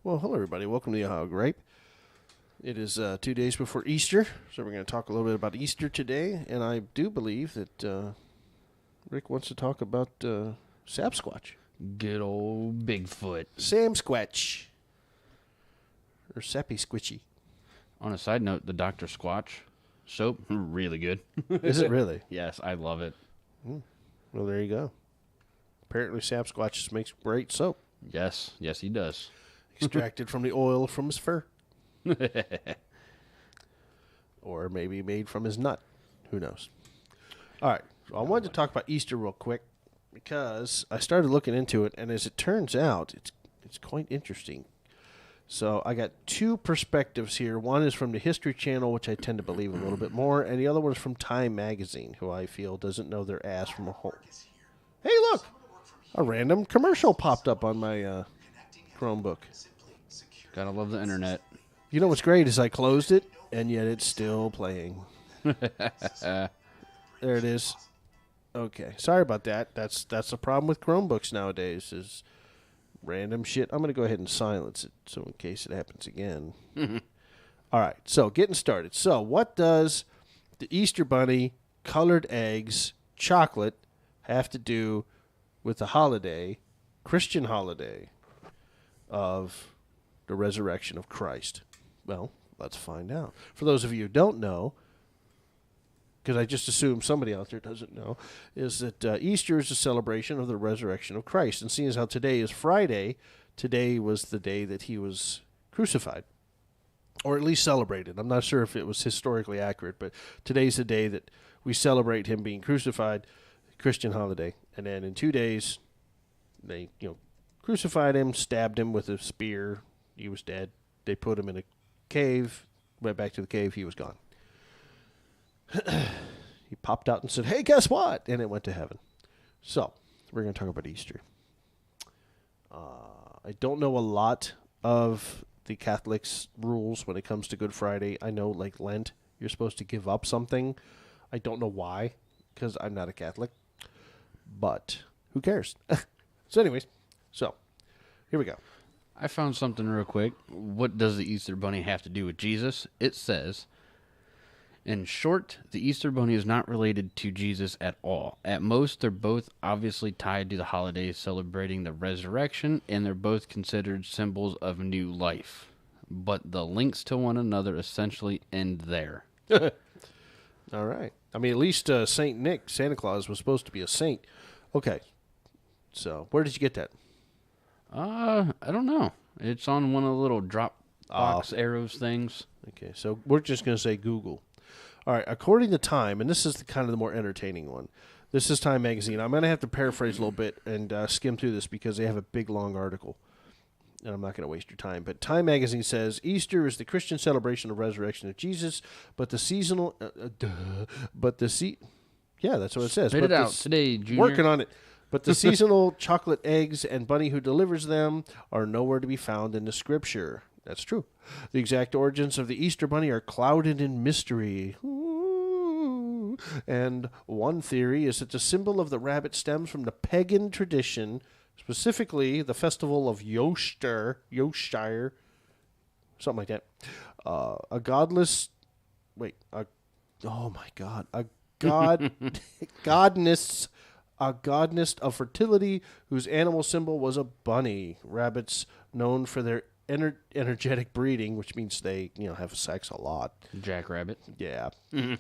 Well, hello, everybody. Welcome to the Ohio Grape. It is 2 days before Easter, so we're going to talk a little bit about Easter today. And I do believe that Rick wants to talk about Sapsquatch. Good old Bigfoot. Sam Squatch. Or Sappy Squitchy. On a side note, the Dr. Squatch soap, really good. Is it really? Yes, I love it. Well, there you go. Apparently, Sapsquatch makes great soap. Yes, he does. Extracted from the oil from his fur. Or maybe made from his nut. Who knows? All right. So I wanted to talk about Easter real quick because I started looking into it, and as it turns out, it's quite interesting. So I got two perspectives here. One is from the History Channel, which I tend to believe a little bit more, and the other one is from Time Magazine, who I feel doesn't know their ass from a hole. Hey, look! A random commercial popped up on my Chromebook. Gotta love the internet. You know what's great is I closed it, and yet it's still playing. There it is. Okay, sorry about that. That's the problem with Chromebooks nowadays is random shit. I'm going to go ahead and silence it, so in case it happens again. All right, so getting started. So what does the Easter Bunny, colored eggs, chocolate have to do with the holiday, Christian holiday, of the resurrection of Christ? Well, let's find out. For those of you who don't know, because I just assume somebody out there doesn't know, is that Easter is a celebration of the resurrection of Christ. And seeing as how today is Friday, today was the day that he was crucified, or at least celebrated. I'm not sure if it was historically accurate, but today's the day that we celebrate him being crucified, Christian holiday. And then in 2 days, they crucified him, stabbed him with a spear. He was dead. They put him in a cave, went back to the cave. He was gone. He popped out and said, "Hey, guess what?" And it went to heaven. So we're going to talk about Easter. I don't know a lot of the Catholics' rules when it comes to Good Friday. I know, like Lent, you're supposed to give up something. I don't know why, because I'm not a Catholic. But who cares? So anyways, here we go. I found something real quick. What does the Easter Bunny have to do with Jesus? It says, in short, the Easter Bunny is not related to Jesus at all. At most, they're both obviously tied to the holiday celebrating the resurrection, and they're both considered symbols of new life. But the links to one another essentially end there. All right. I mean, at least Saint Nick, Santa Claus, was supposed to be a saint. Okay. So, where did you get that? I don't know. It's on one of the little drop box arrows things. Okay, so we're just going to say Google. All right, according to Time, and this is kind of the more entertaining one. This is Time Magazine. I'm going to have to paraphrase a little bit and skim through this because they have a big, long article. And I'm not going to waste your time. But Time Magazine says, Easter is the Christian celebration of resurrection of Jesus, but the seasonal... Yeah, that's what it says. Spit it out today, Junior. Working on it. But the seasonal chocolate eggs and bunny who delivers them are nowhere to be found in the scripture. That's true. The exact origins of the Easter Bunny are clouded in mystery. Ooh. And one theory is that the symbol of the rabbit stems from the pagan tradition, specifically the festival of Yoshtire, something like that. A godness of fertility whose animal symbol was a bunny. Rabbits, known for their energetic breeding, which means they have sex a lot. Jackrabbit. Yeah. Mm-hmm.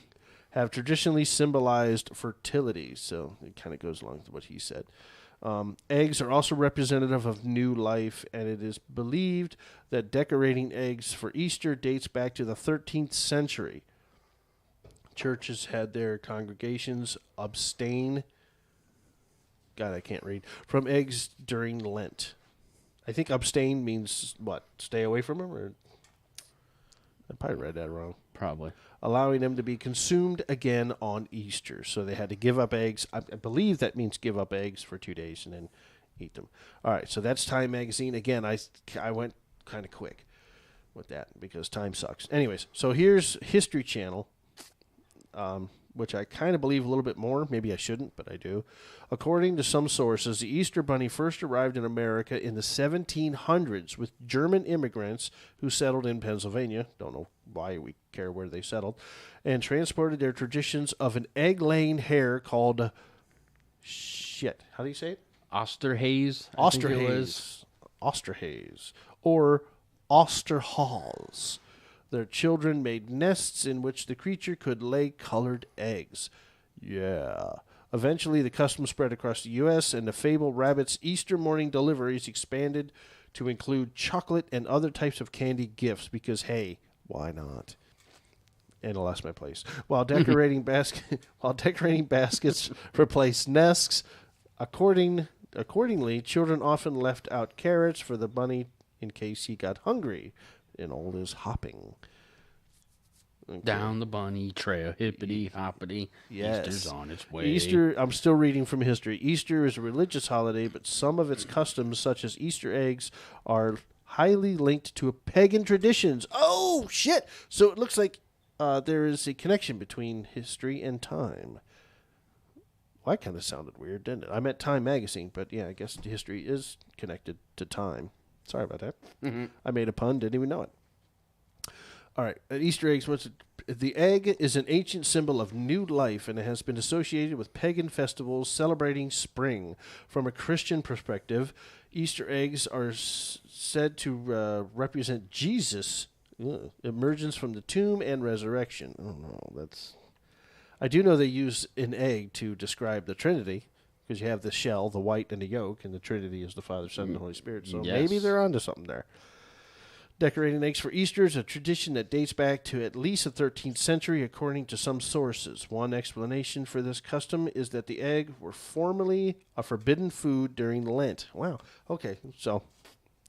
Have traditionally symbolized fertility. So it kind of goes along with what he said. Eggs are also representative of new life, and it is believed that decorating eggs for Easter dates back to the 13th century. Churches had their congregations abstain. God, I can't read. From eggs during Lent. I think abstain means what? Stay away from them? Or I probably read that wrong. Probably. Allowing them to be consumed again on Easter. So they had to give up eggs. I believe that means give up eggs for 2 days and then eat them. All right, so that's Time Magazine. Again, I went kind of quick with that because time sucks. Anyways, so here's History Channel. which I kind of believe a little bit more. Maybe I shouldn't, but I do. According to some sources, the Easter Bunny first arrived in America in the 1700s with German immigrants who settled in Pennsylvania. Don't know why we care where they settled. And transported their traditions of an egg-laying hare called... How do you say it? Osterhaze. Osterhaze. Or Osterhals. Their children made nests in which the creature could lay colored eggs. Yeah. Eventually, the custom spread across the U.S., and the fabled rabbit's Easter morning deliveries expanded to include chocolate and other types of candy gifts because, hey, why not? And I lost my place. While decorating baskets replaced nests, accordingly, children often left out carrots for the bunny in case he got hungry in all his hopping. Okay. Down the bunny trail, hippity hoppity. Yes. Easter's on its way. Easter, I'm still reading from history. Easter is a religious holiday, but some of its customs, such as Easter eggs, are highly linked to pagan traditions. Oh, shit! So it looks like there is a connection between history and time. Well, that kind of sounded weird, didn't it? I meant Time magazine, but yeah, I guess history is connected to time. Sorry about that. Mm-hmm. I made a pun, didn't even know it. All right, Easter eggs. The egg is an ancient symbol of new life, and it has been associated with pagan festivals celebrating spring. From a Christian perspective, Easter eggs are said to represent Jesus' emergence from the tomb and resurrection. Oh no, I do know they use an egg to describe the Trinity, because you have the shell, the white, and the yolk, and the Trinity is the Father, Son, and the Holy Spirit. So maybe they're onto something there. Decorating eggs for Easter is a tradition that dates back to at least the 13th century, according to some sources. One explanation for this custom is that the egg were formerly a forbidden food during Lent. Wow. Okay, so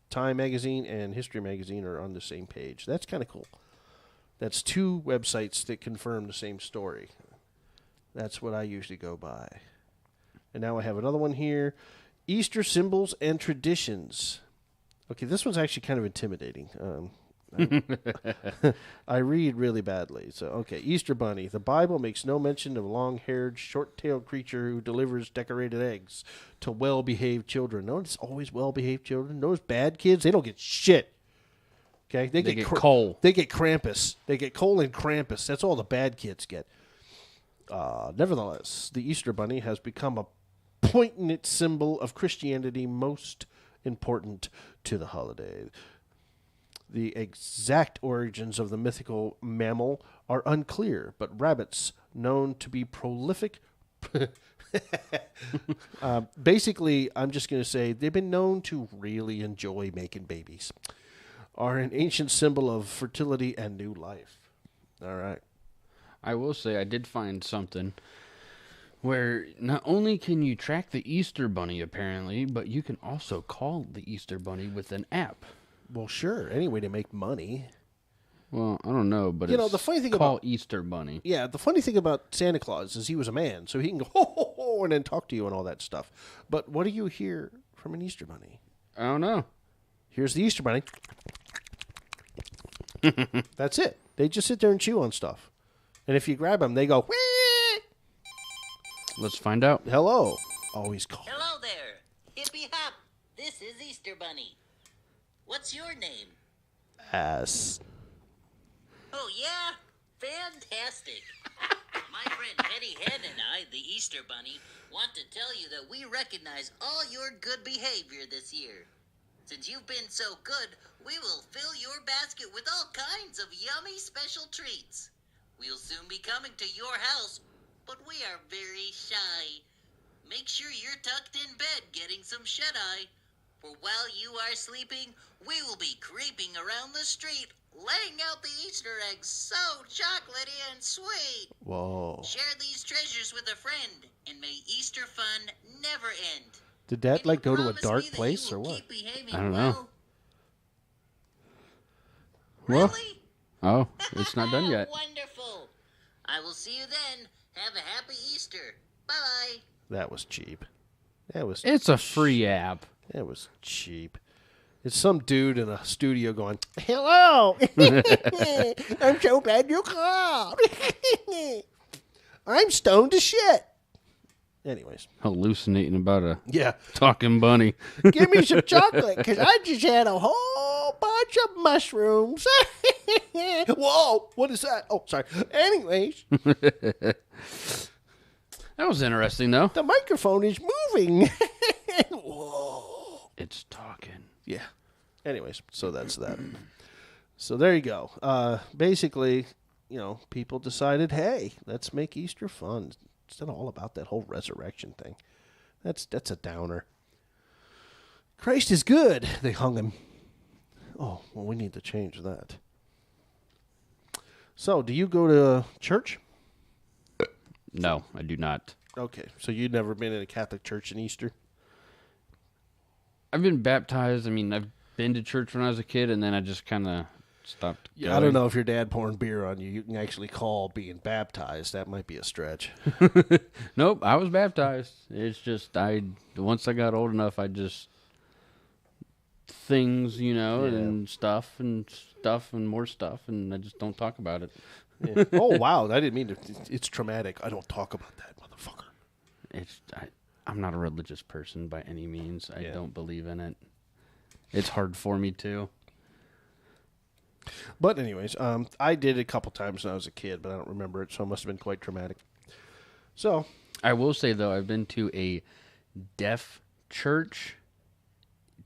Time magazine and History magazine are on the same page. That's kind of cool. That's two websites that confirm the same story. That's what I usually go by. And now I have another one here. Easter symbols and traditions. Okay, this one's actually kind of intimidating. I read really badly. So, okay, Easter Bunny. The Bible makes no mention of a long-haired, short-tailed creature who delivers decorated eggs to well-behaved children. Notice always well-behaved children. Those bad kids, they don't get shit. Okay, they get coal. They get Krampus. They get coal and Krampus. That's all the bad kids get. Nevertheless, the Easter Bunny has become a poignant symbol of Christianity, most important to the holiday. The exact origins of the mythical mammal are unclear, but rabbits, known to be prolific... basically, I'm just going to say they've been known to really enjoy making babies, are an ancient symbol of fertility and new life. All right. I will say I did find something where not only can you track the Easter Bunny, apparently, but you can also call the Easter Bunny with an app. Well, sure. Any way to make money. Well, I don't know, but the funny thing called about Easter Bunny. Yeah, the funny thing about Santa Claus is he was a man, so he can go ho ho ho and then talk to you and all that stuff. But what do you hear from an Easter Bunny? I don't know. Here's the Easter Bunny. That's it. They just sit there and chew on stuff. And if you grab them, they go, whee! Let's find out. Hello. Always call. Hello there. Hippy hop. This is Easter Bunny. What's your name? Ass. Oh, yeah? Fantastic. My friend Hetty Hen and I, the Easter Bunny, want to tell you that we recognize all your good behavior this year. Since you've been so good, we will fill your basket with all kinds of yummy special treats. We'll soon be coming to your house, but we are very shy. Make sure you're tucked in bed getting some shut-eye. For while you are sleeping, we will be creeping around the street, laying out the Easter eggs so chocolatey and sweet. Whoa. Share these treasures with a friend, and may Easter fun never end. Did that, Can you go to a promise dark me that place you or will what? keep behaving I don't know. well? Well, Really? oh, it's not done yet. Wonderful. I will see you then. Have a happy Easter. Bye-bye. That was cheap. That was It's a free app. That was cheap. It's some dude in a studio going, hello. I'm so glad you called. I'm stoned to shit. Anyways. Hallucinating about a Yeah. talking bunny. Give me some chocolate, because I just had a whole bunch of mushrooms. Whoa, what is that? Oh, sorry. Anyways, That was interesting, though. the microphone is moving. Whoa. It's talking. Yeah. Anyways, so that's that. So there you go. Basically, people decided, hey, let's make Easter fun. It's not all about that whole resurrection thing. That's a downer. Christ is good. They hung him. Oh, well, we need to change that. So, do you go to church? No, I do not. Okay, so you've never been in a Catholic church in Easter? I've been baptized. I mean, I've been to church when I was a kid, and then I just kind of stopped Yeah, going. I don't know if your dad pouring beer on you, you can actually call being baptized. That might be a stretch. Nope, I was baptized. It's just once I got old enough, I just things, and stuff and more stuff, and I just don't talk about it. Yeah. Oh, wow, I didn't mean to. It's traumatic. I don't talk about that, motherfucker. I'm not a religious person by any means. I Yeah. don't believe in it. It's hard for me to. But anyways, I did it a couple times when I was a kid, but I don't remember it, so it must have been quite traumatic. So, I will say, though, I've been to a deaf church.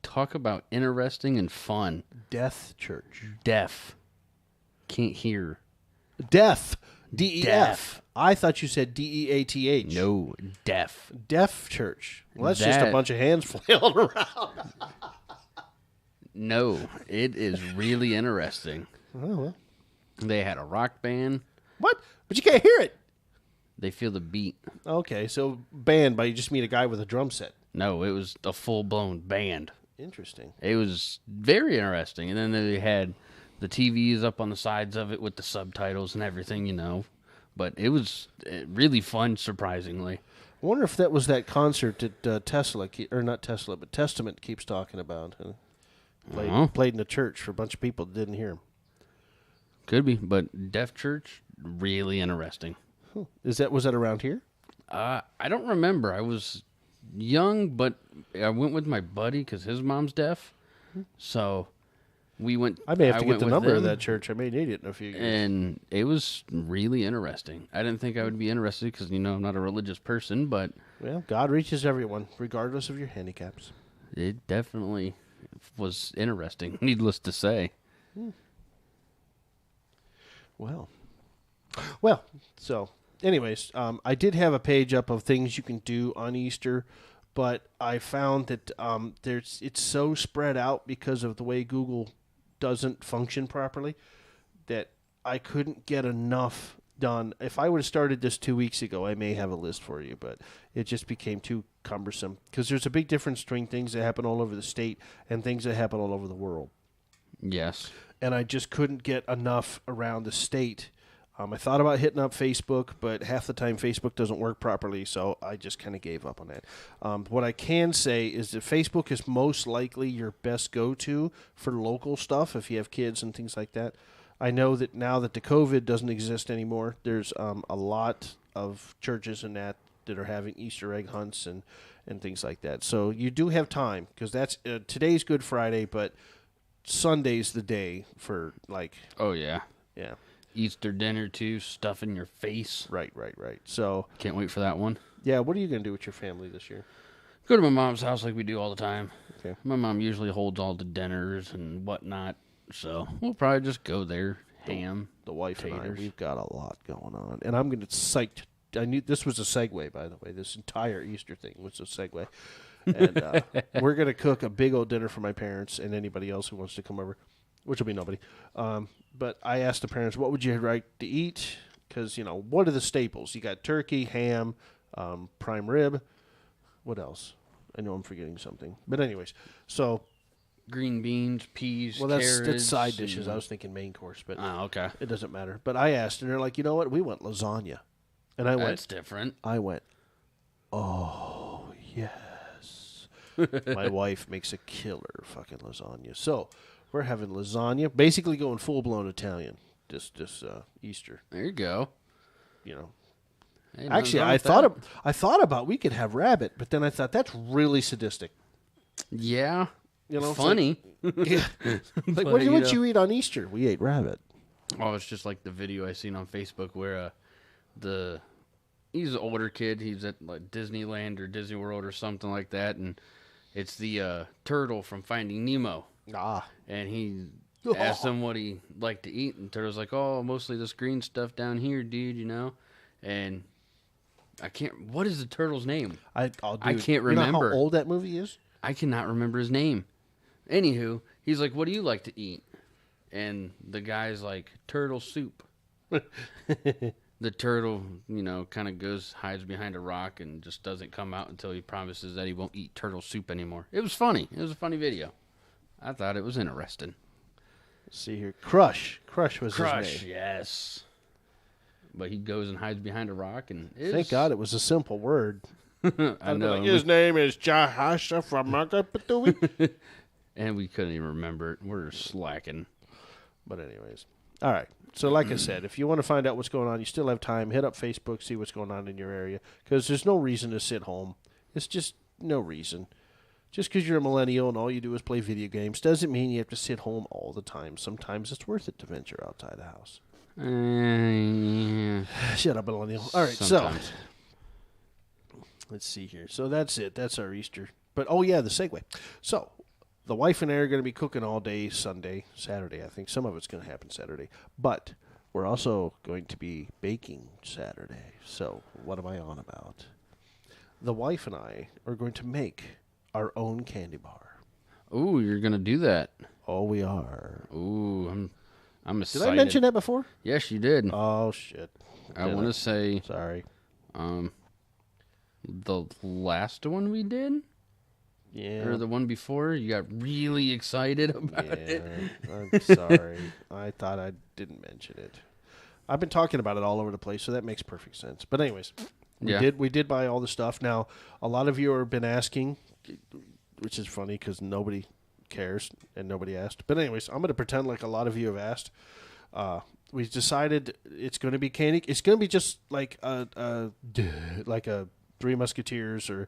Talk about interesting and fun. death church. Deaf. Can't hear. Deaf. D-E-F. Deaf. I thought you said D-E-A-T-H. No, deaf. Deaf church. Well, that's just a bunch of hands flailing around. No, it is really interesting. Oh, well. They had a rock band. What? But you can't hear it. They feel the beat. Okay, so band, but you just meet a guy with a drum set. No, it was a full-blown band. Interesting. It was very interesting. And then they had the TVs up on the sides of it with the subtitles and everything, But it was really fun, surprisingly. I wonder if that was that concert that Tesla, or not Tesla, but Testament keeps talking about. Played in a church for a bunch of people that didn't hear him. Could be, but deaf church, really interesting. Was that around here? I don't remember. I was young, but I went with my buddy because his mom's deaf. So we went. I may have to get went the with number of them, that church. I may need it in a few years. and it was really interesting. I didn't think I would be interested because I'm not a religious person, but Well, God reaches everyone, regardless of your handicaps. it definitely was interesting. Needless to say. Well, so anyways, I did have a page up of things you can do on Easter, but I found that it's so spread out because of the way Google doesn't function properly that I couldn't get enough done. If I would have started this 2 weeks ago, I may have a list for you, but it just became too cumbersome because there's a big difference between things that happen all over the state and things that happen all over the world. Yes. And I just couldn't get enough around the state. I thought about hitting up Facebook, but half the time Facebook doesn't work properly, so I just kind of gave up on that. What I can say is that Facebook is most likely your best go-to for local stuff if you have kids and things like that. I know that now that the COVID doesn't exist anymore, there's a lot of churches and that are having Easter egg hunts and things like that. So you do have time because that's today's Good Friday, but Sunday's the day for Oh, yeah. yeah. Easter dinner, too. Stuff in your face. Right. So, Can't wait for that one. yeah, what are you going to do with your family this year? Go to my mom's house like we do all the time. Okay. My mom usually holds all the dinners and whatnot, so we'll probably just go there, ham. The wife and I, taters. we've got a lot going on. And I'm going to psyched. I knew this was a segue, by the way. This entire Easter thing was a segue. And we're going to cook a big old dinner for my parents and anybody else who wants to come over, which will be nobody. But I asked the parents, what would you like to eat? Because, what are the staples? You got turkey, ham, prime rib. What else? I know I'm forgetting something. But anyways, so. Green beans, peas, Well, carrots. that's side dishes. I was thinking main course, but Okay. it doesn't matter. But I asked, and they're like, you know what? We want lasagna. And That's different. I went, oh, yes. My wife makes a killer fucking lasagna. So we're having lasagna, basically going full-blown Italian this Easter. There you go. Hey, Actually, nothing's wrong with I thought about we could have rabbit, but then I thought that's really sadistic. that. Yeah. You know, it's Funny. Yeah. Like, But, what you would know. you eat on Easter? We ate rabbit. Oh, it's just like the video I seen on Facebook where he's an older kid. He's at like Disneyland or Disney World or something like that, and it's the turtle from Finding Nemo. Ah. And he asked him what he liked to eat, and Turtle's like, "Oh, mostly this green stuff down here, dude. You know." And I can't. What is the turtle's name? I can't You know remember. how old that movie is? I cannot remember his name. Anywho, he's like, "What do you like to eat?" And the guy's like, "Turtle soup." The turtle, you know, kind of hides behind a rock and just doesn't come out until he promises that he won't eat turtle soup anymore. It was funny. It was a funny video. I thought it was interesting. Let's see here. Crush was his name. Yes. But he goes and hides behind a rock, and Thank God it was a simple word. I know. His name is Jahasha from Makapatui. And we couldn't even remember it. We're slacking. But anyways. All right. So like I said, if you want to find out what's going on, you still have time. Hit up Facebook, see what's going on in your area. Because there's no reason to sit home. It's just no reason. Just because you're a millennial and all you do is play video games doesn't mean you have to sit home all the time. Sometimes it's worth it to venture outside the house. Yeah. Shut up, millennial. All right, Sometimes. so let's see here. So that's it. That's our Easter. But, oh, yeah, the segue. So the wife and I are going to be cooking all day Saturday. I think some of it's going to happen Saturday. But we're also going to be baking Saturday. So what am I on about? The wife and I are going to make our own candy bar. Ooh, you're gonna do that. Oh, we are. Ooh, I'm excited. Did I mention that before? Yes, you did. Oh, shit. I want to say, Sorry. the last one we did, Yeah. or the one before, you got really excited about it. I'm sorry. I thought I didn't mention it. I've been talking about it all over the place, so that makes perfect sense. But anyways, we did buy all the stuff. Now, a lot of you have been asking, which is funny because nobody cares and nobody asked. But anyways, I'm going to pretend like a lot of you have asked. We decided it's going to be candy. It's going to be just like a Three Musketeers or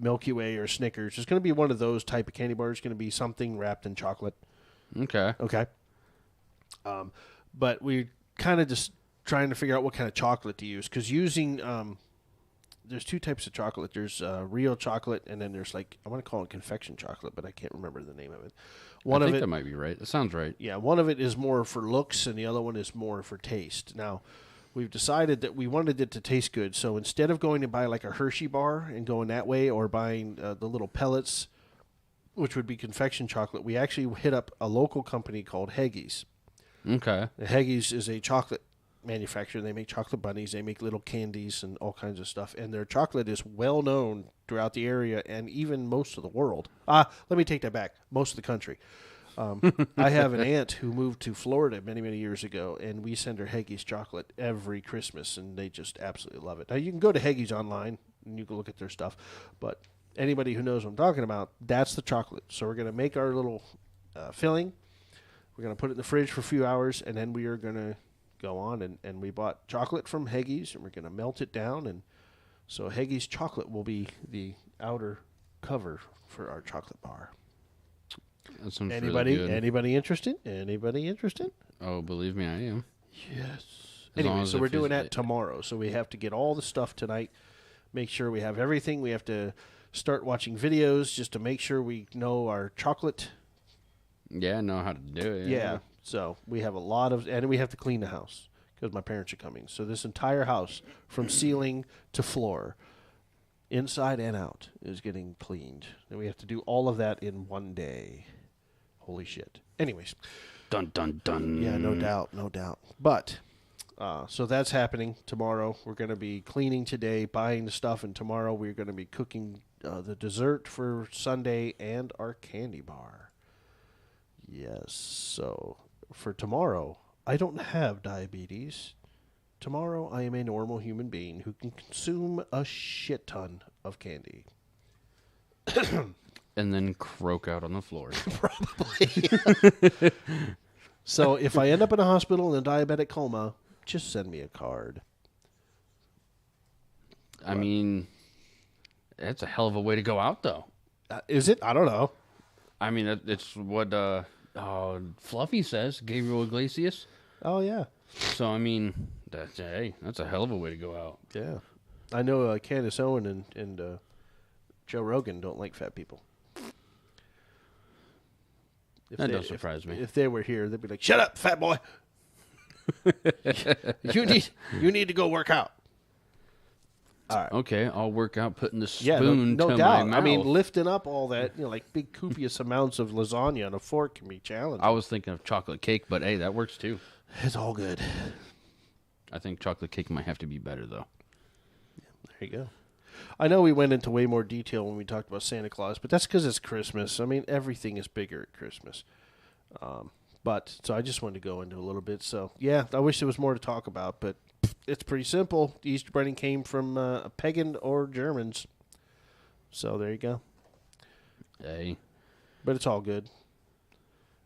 Milky Way or Snickers. It's going to be one of those type of candy bars. It's going to be something wrapped in chocolate. Okay. But we're kind of just trying to figure out what kind of chocolate to use because using there's two types of chocolate. There's real chocolate, and then there's like I want to call it confection chocolate, but I can't remember the name of it. I think that might be right. That sounds right. Yeah, one of it is more for looks, and the other one is more for taste. Now, we've decided that we wanted it to taste good, so instead of going to buy like a Hershey bar and going that way, or buying the little pellets, which would be confection chocolate, we actually hit up a local company called Heggies. Okay. Heggies is a chocolate manufacturer. They make chocolate bunnies. They make little candies and all kinds of stuff. And their chocolate is well known throughout the area and even most of the world. Let me take that back. Most of the country. I have an aunt who moved to Florida many, many years ago, and we send her Heggies chocolate every Christmas, and they just absolutely love it. Now, you can go to Heggies online, and you can look at their stuff, but anybody who knows what I'm talking about, that's the chocolate. So we're going to make our little filling. We're going to put it in the fridge for a few hours, and then we are going to go on, and we bought chocolate from Heggies, and we're going to melt it down, and so Heggies chocolate will be the outer cover for our chocolate bar. That sounds Anybody really good. Anybody interested? Anybody interested? Oh, believe me, I am. Yes. As long Anyway, as so it we're doing feels- that tomorrow. So we have to get all the stuff tonight, make sure we have everything. We have to start watching videos just to make sure we know our chocolate. Yeah, I know how to do it. Yeah. So we have a lot of, and we have to clean the house because my parents are coming. So this entire house, from ceiling to floor, inside and out, is getting cleaned. And we have to do all of that in one day. Holy shit. Anyways. Dun, dun, dun. Yeah, no doubt, no doubt. But, so that's happening tomorrow. We're going to be cleaning today, buying the stuff, and tomorrow we're going to be cooking the dessert for Sunday and our candy bar. Yes, so for tomorrow, I don't have diabetes. Tomorrow, I am a normal human being who can consume a shit ton of candy. And then croak out on the floor. So if I end up in a hospital in a diabetic coma, just send me a card. I mean, that's a hell of a way to go out, though. Is it? I don't know. I mean, it's what Fluffy says, Gabriel Iglesias. Oh, yeah. So, I mean, that's a hell of a way to go out. Yeah. I know Candace Owen and Joe Rogan don't like fat people. That does surprise me. If they were here, they'd be like, "Shut up, fat boy. you need to go work out." All right. Okay, I'll work out putting the Yeah, spoon no to doubt. my mouth. I mean, lifting up all that, like big copious amounts of lasagna on a fork can be challenging. I was thinking of chocolate cake, but hey, that works too. It's all good. I think chocolate cake might have to be better, though. There you go. I know we went into way more detail when we talked about Santa Claus, but that's because it's Christmas. I mean, everything is bigger at Christmas. So I just wanted to go into a little bit. So, yeah, I wish there was more to talk about, but it's pretty simple. The Easter Bunny came from pagan or Germans. So there you go. Hey. But it's all good.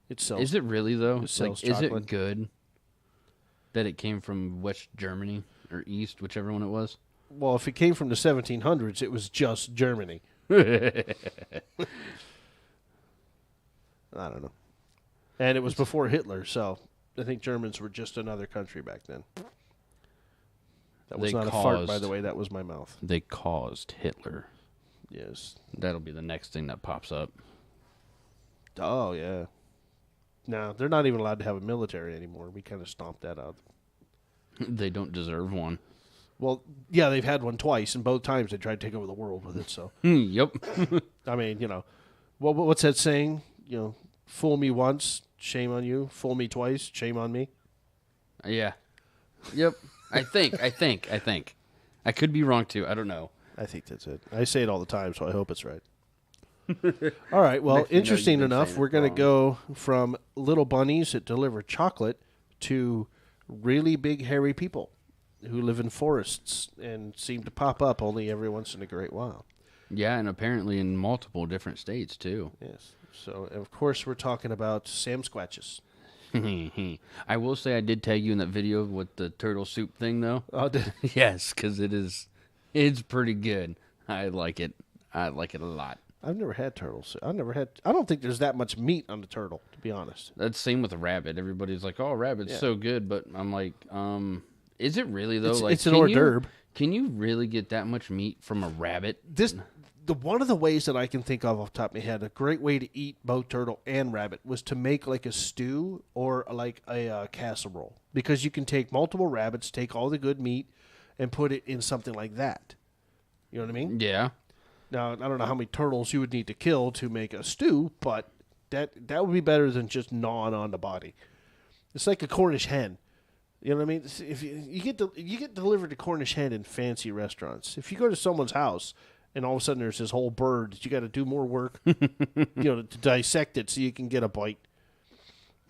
It sells. Is it really, though? It sells is chocolate. it good that it came from West Germany or East, whichever one it was? Well, if it came from the 1700s, it was just Germany. I don't know. And it was before Hitler, so I think Germans were just another country back then. That was not a fart, by the way. That was my mouth. They caused Hitler. Yes. That'll be the next thing that pops up. Oh, yeah. No, they're not even allowed to have a military anymore. We kind of stomped that out. They don't deserve one. Well, yeah, they've had one twice, and both times they tried to take over the world with it. So, Yep. I mean, what's that saying? Fool me once, shame on you. Fool me twice, shame on me. Yeah. Yep. I think. I could be wrong, too. I don't know. I think that's it. I say it all the time, so I hope it's right. All right. Well, Next thing you know, interesting you've been enough, saying we're it going to wrong. go from little bunnies that deliver chocolate to really big, hairy people who live in forests and seem to pop up only every once in a great while. Yeah, and apparently in multiple different states, too. Yes. So, of course, we're talking about Sam Squatches. I will say I did tag you in that video with the turtle soup thing, though. Oh, Yes, because it's pretty good. I like it. I like it a lot. I've never had turtles. I don't think there's that much meat on the turtle, to be honest. That's same with a rabbit. Everybody's like, "Oh, rabbit's so good," but I'm like, is it really though? It's an hors d'oeuvre. Can you really get that much meat from a rabbit? One of the ways that I can think of off the top of my head, a great way to eat both turtle and rabbit was to make like a stew or like a casserole, because you can take multiple rabbits, take all the good meat, and put it in something like that. You know what I mean? Yeah. Now, I don't know how many turtles you would need to kill to make a stew, but that would be better than just gnawing on the body. It's like a Cornish hen. You know what I mean? If you get delivered a Cornish hen in fancy restaurants. If you go to someone's house and all of a sudden there's this whole bird that you got to do more work, to dissect it so you can get a bite.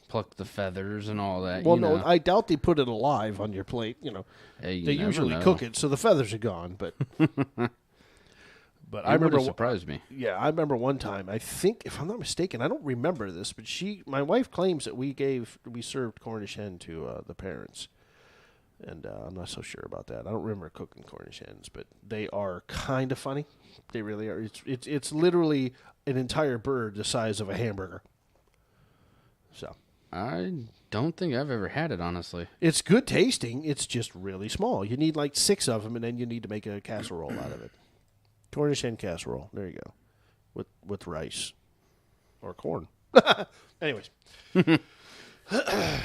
Pluck the feathers and all that. Well, no, I doubt they put it alive on your plate. Hey, They usually cook it so the feathers are gone, but. But I remember surprised me. Yeah, I remember one time. I think, if I'm not mistaken, I don't remember this, but my wife claims that we served Cornish hen to the parents, and I'm not so sure about that. I don't remember cooking Cornish hens, but they are kind of funny. They really are. It's literally an entire bird the size of a hamburger. So I don't think I've ever had it, honestly. it's good tasting. It's just really small. You need like 6 of them, and then you need to make a casserole out of it. Cornish hen casserole. There you go. With rice. Or corn. Anyways.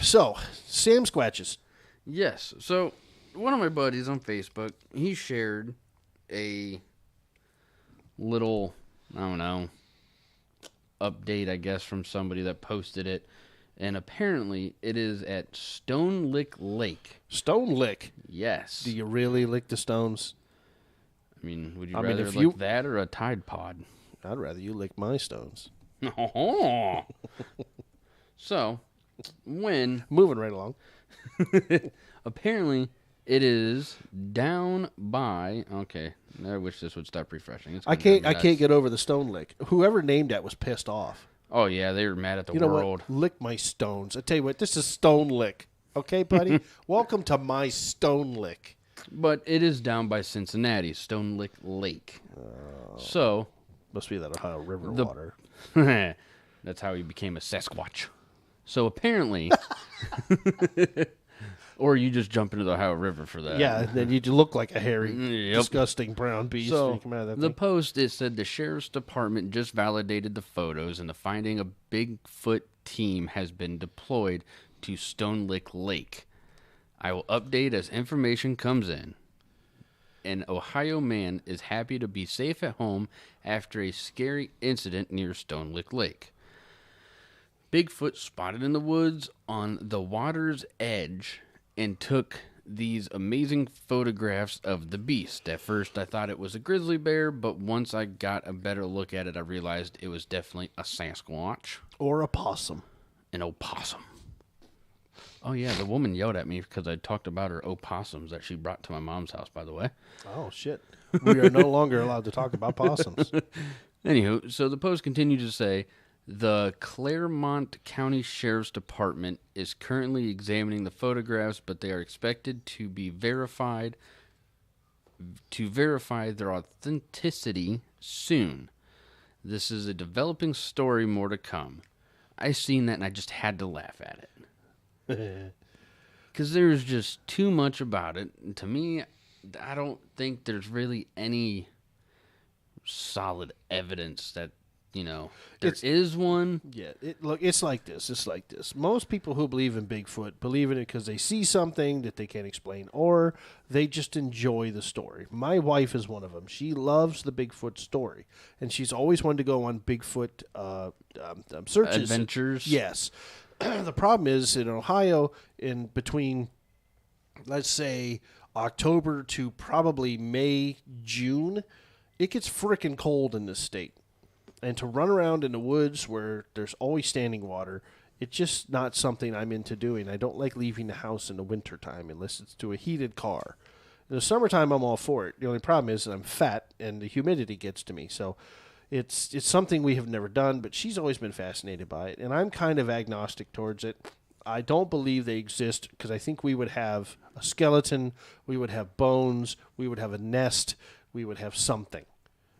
So, Sam Squatches. Yes. So, one of my buddies on Facebook, he shared a little, I don't know, update, I guess, from somebody that posted it. And apparently, it is at Stone Lick Lake. Stone Lick. Yes. Do you really lick the stones? I mean, would you I mean, rather if like you- that or a Tide Pod? I'd rather you lick my stones. So, when Moving right along. apparently it is down by. Okay, I wish this would stop refreshing. It's I gonna drive me can't nuts. get over the Stone Lick. Whoever named that was pissed off. Oh yeah, they were mad at the You know world. what? Lick my stones. I tell you what, this is Stone Lick. Okay, buddy? Welcome to my Stone Lick. But it is down by Cincinnati, Stone Lick Lake. So Must be that Ohio River The- water. that's how he became a Sasquatch. So apparently, or you just jump into the Ohio River for that. Yeah, and then you look like a hairy, Yep. disgusting brown beast. when So you come out of that the thing. post, it said the sheriff's department just validated the photos, and the finding a Bigfoot team has been deployed to Stone Lick Lake. I will update as information comes in. An Ohio man is happy to be safe at home after a scary incident near Stone Lick Lake. Bigfoot spotted in the woods on the water's edge and took these amazing photographs of the beast. At first, I thought it was a grizzly bear, but once I got a better look at it, I realized it was definitely a Sasquatch. Or a possum. An opossum. Oh, yeah, the woman yelled at me because I talked about her opossums that she brought to my mom's house, by the way. Oh, shit. We are no longer allowed to talk about possums. Anywho, so the post continued to say, the Claremont County Sheriff's Department is currently examining the photographs, but they are expected to be verified to verify their authenticity soon. This is a developing story, more to come. I seen that and I just had to laugh at it. Because there's just too much about it. And to me, I don't think there's really any solid evidence that, there is one. Yeah, look, it's like this. It's like this. Most people who believe in Bigfoot believe in it because they see something that they can't explain, or they just enjoy the story. My wife is one of them. She loves the Bigfoot story, and she's always wanted to go on Bigfoot searches. Adventures. Yes. The problem is in Ohio, in between, let's say, October to probably May, June, it gets frickin' cold in this state. And to run around in the woods where there's always standing water, it's just not something I'm into doing. I don't like leaving the house in the wintertime unless it's to a heated car. In the summertime, I'm all for it. The only problem is that I'm fat and the humidity gets to me. So it's something we have never done, but she's always been fascinated by it. And I'm kind of agnostic towards it. I don't believe they exist because I think we would have a skeleton, we would have bones, we would have a nest, we would have something.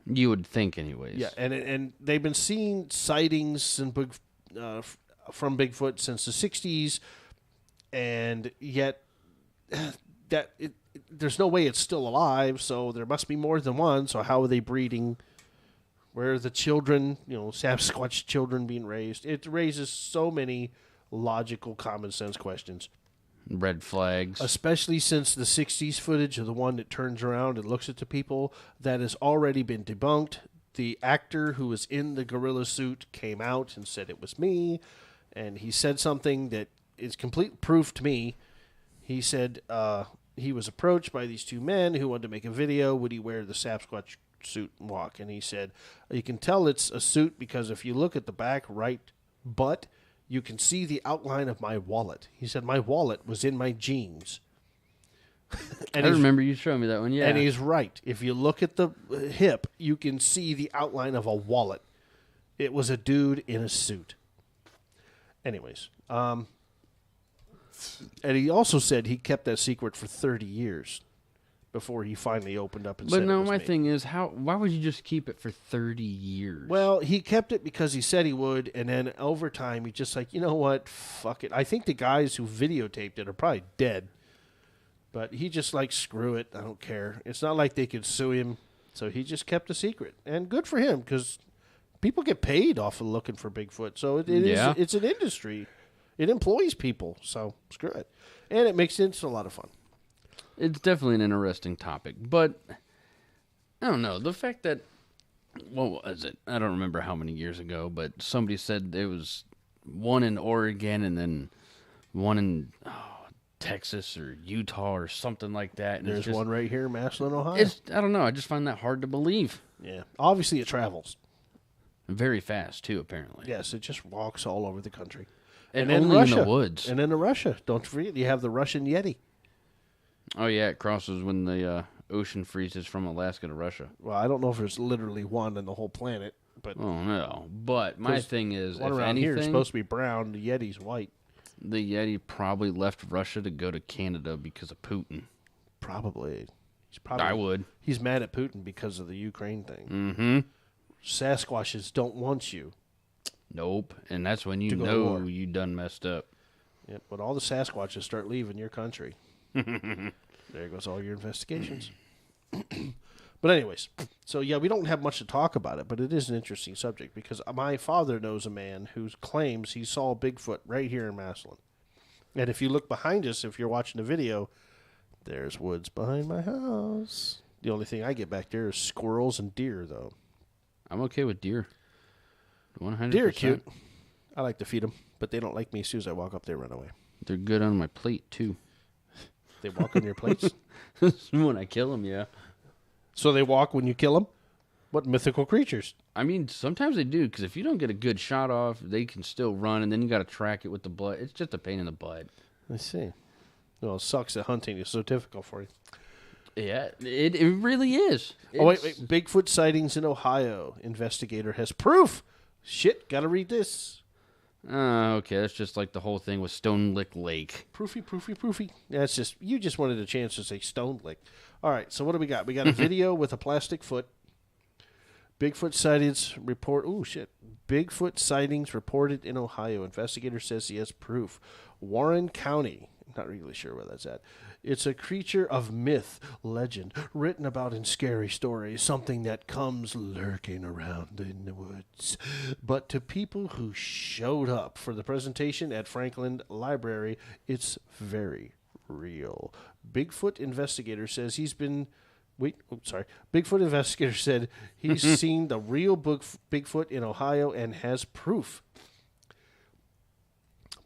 You would think, anyways. Yeah, and they've been seeing sightings from Bigfoot since the 60s, and yet there's no way it's still alive, so there must be more than one, so how are they breeding? Where are the children, Sasquatch children being raised? It raises so many logical, common sense questions. Red flags. Especially since the 60s footage of the one that turns around and looks at the people, that has already been debunked. The actor who was in the gorilla suit came out and said it was me, and he said something that is complete proof to me. He said he was approached by these two men who wanted to make a video. Would he wear the Sasquatch suit and walk? And he said, you can tell it's a suit because if you look at the back right butt, you can see the outline of my wallet. He said, my wallet was in my jeans. I remember you showing me that one, yeah. And he's right. If you look at the hip, you can see the outline of a wallet. It was a dude in a suit. Anyways. And he also said he kept that secret for 30 years before he finally opened up and said But no, it was my me. thing is, why would you just keep it for 30 years? Well, he kept it because he said he would, and then over time, he just like, you know what, fuck it. I think the guys who videotaped it are probably dead, but he just like, screw it, I don't care. It's not like they could sue him, so he just kept a secret, and good for him, because people get paid off of looking for Bigfoot, so it's an industry. It employs people, so screw it. And it makes it a lot of fun. It's definitely an interesting topic, but I don't know. The fact that, what was it? I don't remember how many years ago, but somebody said there was one in Oregon and then one in Texas or Utah or something like that. And There's one right here in Massillon, Ohio. I don't know. I just find that hard to believe. Yeah. Obviously, it travels. Very fast, too, apparently. Yes, it just walks all over the country. And then only Russia. in the woods. And then in Russia. Don't forget, you have the Russian Yeti. Oh, yeah, it crosses when the ocean freezes from Alaska to Russia. Well, I don't know if there's literally one in the whole planet, but Oh, no. But my thing is, one if around here is anything, supposed to be brown. The Yeti's white. the Yeti probably left Russia to go to Canada because of Putin. Probably. I would. He's mad at Putin because of the Ukraine thing. Mm-hmm. Sasquatches don't want you. Nope. And that's when you To go to know war. you done messed up. Yep, but all the Sasquatches start leaving your country. There goes all your investigations. But anyways, so yeah, we don't have much to talk about it, but it is an interesting subject because my father knows a man who claims he saw Bigfoot right here in Massillon. And if you look behind us, if you're watching the video, there's woods behind my house. The only thing I get back there is squirrels and deer, though. I'm okay with deer. 100%. Deer are cute. I like to feed them, but they don't like me. As soon as I walk up, they run away. They're good on my plate, too. They walk on your plates? When I kill them, yeah. So they walk when you kill them? What mythical creatures? I mean, sometimes they do, because if you don't get a good shot off, they can still run, and then you got to track it with the blood. It's just a pain in the butt. I see. Well, it sucks that hunting is so difficult for you. Yeah, it really is. Wait. Bigfoot sightings in Ohio. Investigator has proof. Shit, gotta read this. Okay, that's just like the whole thing with Stone Lick Lake. Proofy. That's just, you just wanted a chance to say Stone Lick. All right, so what do we got? We got a video with a plastic foot. Bigfoot sightings report. Oh, shit. Bigfoot sightings reported in Ohio. Investigator says he has proof. Warren County. Not really sure where that's at. It's a creature of myth, legend, written about in scary stories, something that comes lurking around in the woods. But to people who showed up for the presentation at Franklin Library, it's very real. Bigfoot investigator says he's been... Bigfoot investigator said he's seen the real Bigfoot in Ohio and has proof.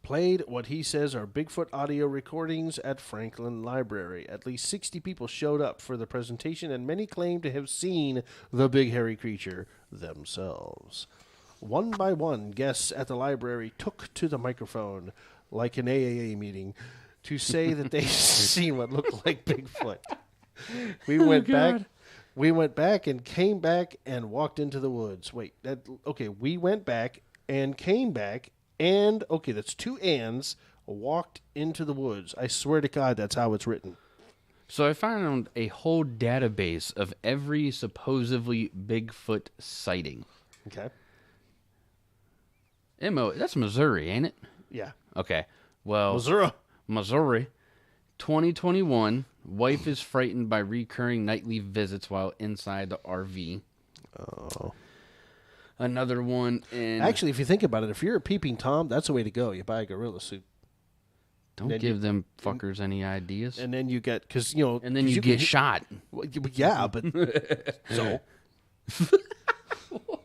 Played what he says are Bigfoot audio recordings at Franklin Library. At least 60 people showed up for the presentation, and many claim to have seen the big hairy creature themselves. One by one, guests at the library took to the microphone, like an AAA meeting, to say that they've seen what looked like Bigfoot. We went back and came back and walked into the woods. We went back and came back. And, okay, that's two ands, walked into the woods. I swear to God, that's how it's written. So I found a whole database of every supposedly Bigfoot sighting. Okay. That's Missouri, ain't it? Yeah. Okay. Well, Missouri. 2021, wife is frightened by recurring nightly visits while inside the RV. Oh. Another one in... Actually, if you think about it, if you're a peeping Tom, that's the way to go. You buy a gorilla suit. Don't give them fuckers any ideas. And then you get... Because, you know... And then you get shot. Well, yeah, but... So? What?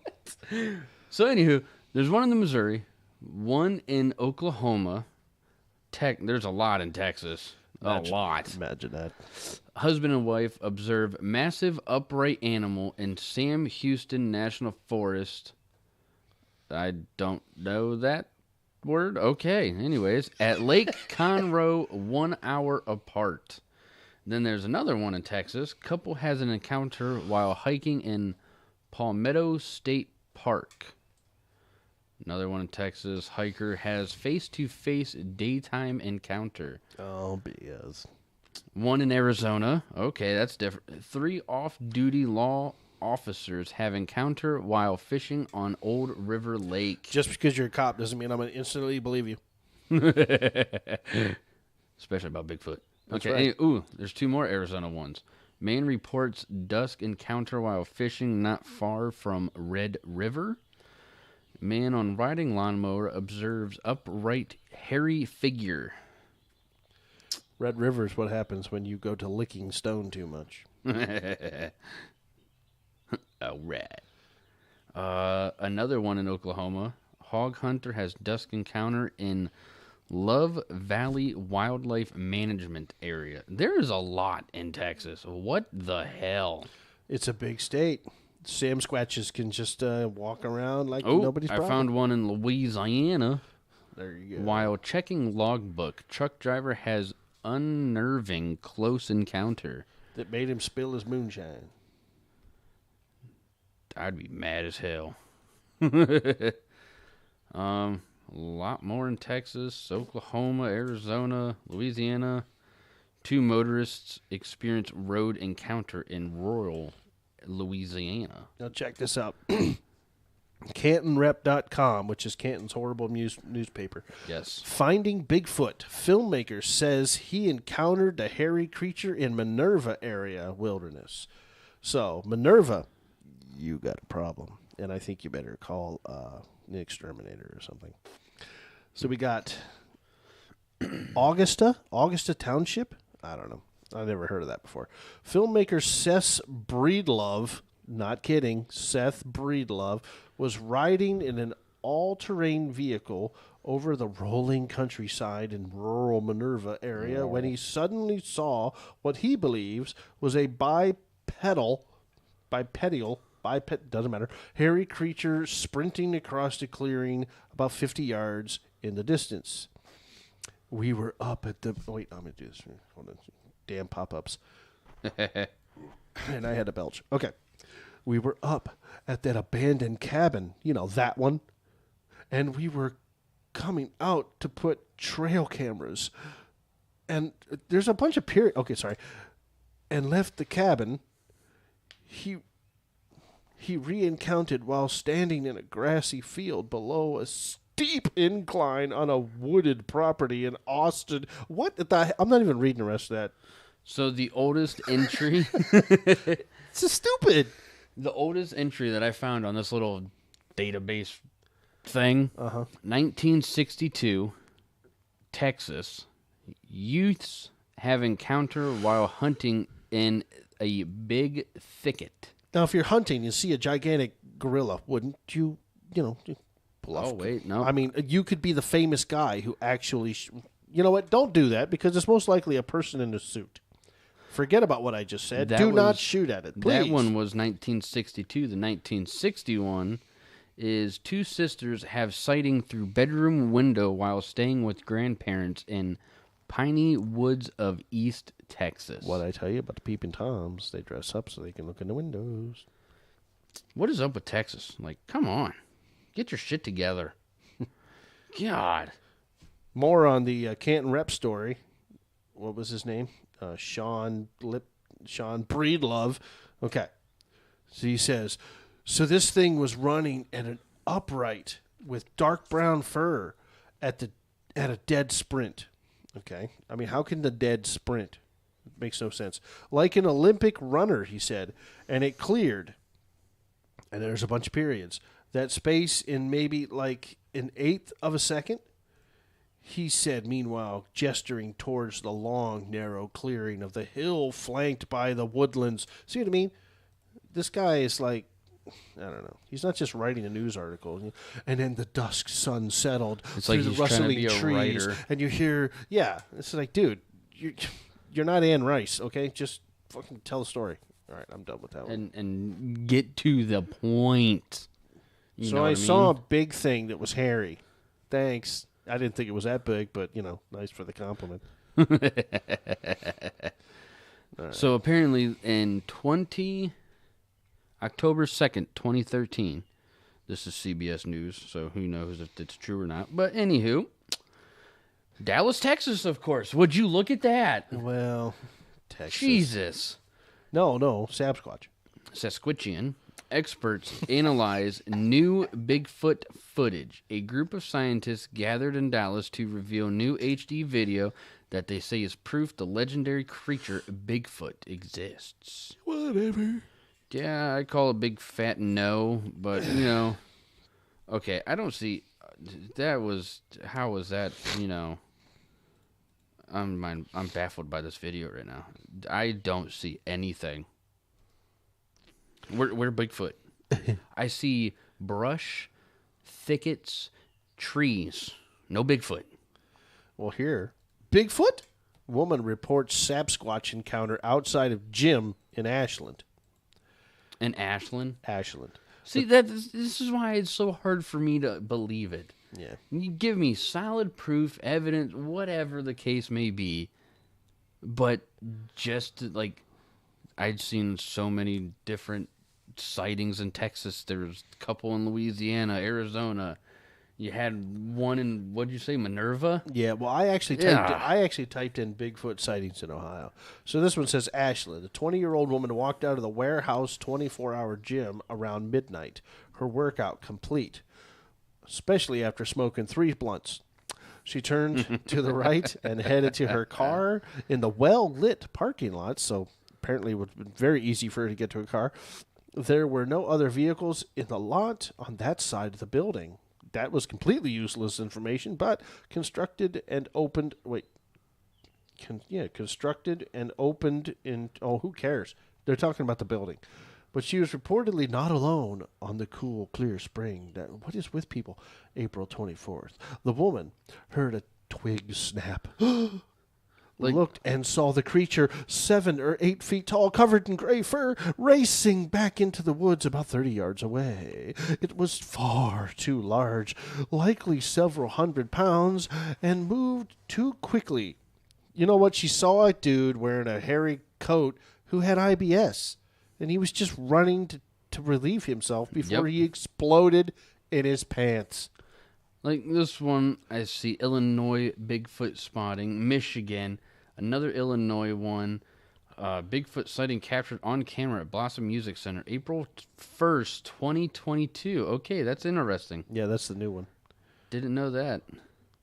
So, anywho, there's one in the Missouri, one in Oklahoma. There's a lot in Texas. A lot. Imagine that. Husband and wife observe massive upright animal in Sam Houston National Forest. I don't know that word. Okay. Anyways, at Lake Conroe, 1 hour apart. Then there's another one in Texas. Couple has an encounter while hiking in Palmetto State Park. Another one in Texas. Hiker has face-to-face daytime encounter. Oh, BS. One in Arizona. Okay, that's different. 3 off-duty law officers have encounter while fishing on Old River Lake. Just because you're a cop doesn't mean I'm going to instantly believe you. Especially about Bigfoot. That's okay, right. There's 2 more Arizona ones. Man reports dusk encounter while fishing not far from Red River. Man on riding lawnmower observes upright, hairy figure. Red River is what happens when you go to licking stone too much. All right. Another one in Oklahoma. Hog hunter has dusk encounter in Love Valley Wildlife Management Area. There is a lot in Texas. What the hell? It's a big state. Sam Squatches can just walk around like nobody's problem. I found one in Louisiana. There you go. While checking logbook, truck driver has unnerving close encounter. That made him spill his moonshine. I'd be mad as hell. A lot more in Texas, Oklahoma, Arizona, Louisiana. 2 motorists experienced road encounter in rural Louisiana. Now check this out. CantonRep.com, which is Canton's horrible newspaper. Yes. Finding Bigfoot. Filmmaker says he encountered the hairy creature in Minerva area wilderness. So, Minerva, you got a problem. And I think you better call the exterminator or something. So we got Augusta Township? I don't know. I never heard of that before. Filmmaker Seth Breedlove, not kidding, Seth Breedlove, was riding in an all-terrain vehicle over the rolling countryside in rural Minerva area when he suddenly saw what he believes was a bipedal, doesn't matter, hairy creature sprinting across the clearing about 50 yards in the distance. We were up at the... Wait, I'm going to do this. Hold on. Damn pop-ups. And I had a belch. Okay. We were up at that abandoned cabin. You know, that one. And we were coming out to put trail cameras. And there's a bunch of Okay, sorry. And left the cabin. He re-encountered while standing in a grassy field below a steep incline on a wooded property in Austin. What the I'm not even reading the rest of that. So the oldest entry... It's just stupid. The oldest entry that I found on this little database thing, 1962, Texas. Youths have encounter while hunting in a big thicket. Now, if you're hunting, you see a gigantic gorilla, wouldn't you, pull off? Oh, wait, no. I mean, you could be the famous guy who actually... you know what? Don't do that because it's most likely a person in a suit. Forget about what I just said. Do not shoot at it, please. That one was 1962. The 1961 is 2 sisters have sighting through bedroom window while staying with grandparents in Piney Woods of East Texas. What I tell you about the peeping Toms, they dress up so they can look in the windows. What is up with Texas? Like, come on. Get your shit together. God. More on the Canton Rep story. What was his name? Sean Breedlove. Okay. So he says, so this thing was running at an upright with dark brown fur at a dead sprint. Okay. I mean, how can the dead sprint? It makes no sense. Like an Olympic runner, he said, and it cleared. And there's a bunch of periods. That space in maybe like an eighth of a second. He said, meanwhile, gesturing towards the long, narrow clearing of the hill flanked by the woodlands. See what I mean? This guy is like, I don't know. He's not just writing a news article. And then the dusk sun settled through the rustling trees. And you hear, it's like, dude, you're not Anne Rice, okay? Just fucking tell the story. All right, I'm done with that one. And get to the point. So I saw a big thing that was hairy. Thanks. I didn't think it was that big, but, nice for the compliment. Right. So apparently in October 2nd, 2013, this is CBS News, so who knows if it's true or not. But anywho, Dallas, Texas, of course. Would you look at that? Well, Texas. Jesus. No, Sasquatch. Sasquatchian. Experts analyze new Bigfoot footage. A group of scientists gathered in Dallas to reveal new HD video that they say is proof the legendary creature Bigfoot exists. Whatever. Yeah, I call a big fat no, but, okay, I don't see... How was that, I'm baffled by this video right now. I don't see anything. Where Bigfoot? I see brush, thickets, trees. No Bigfoot. Well, here, Bigfoot? Woman reports Sasquatch encounter outside of gym in Ashland. In Ashland? Ashland. See, this is why it's so hard for me to believe it. Yeah. You give me solid proof, evidence, whatever the case may be, but just like I'd seen so many different sightings in Texas. There's a couple in Louisiana, Arizona. You had one in, what'd you say, Minerva? Yeah, well, I actually typed in Bigfoot sightings in Ohio. So this one says Ashland, a 20-year-old woman walked out of the warehouse 24-hour gym around midnight. Her workout complete, especially after smoking 3 blunts. She turned to the right and headed to her car in the well-lit parking lot, so apparently it would have been very easy for her to get to her car. There were no other vehicles in the lot on that side of the building. That was completely useless information, but constructed and opened in, who cares? They're talking about the building. But she was reportedly not alone on the cool, clear spring. What is with people? April 24th. The woman heard a twig snap. Looked and saw the creature, 7 or 8 feet tall, covered in gray fur, racing back into the woods about 30 yards away. It was far too large, likely several hundred pounds, and moved too quickly. You know what? She saw a dude wearing a hairy coat who had IBS, and he was just running to relieve himself before he exploded in his pants. Like this one, I see Illinois Bigfoot spotting, Michigan, another Illinois one, Bigfoot sighting captured on camera at Blossom Music Center, April 1st, 2022. Okay, that's interesting. Yeah, that's the new one. Didn't know that.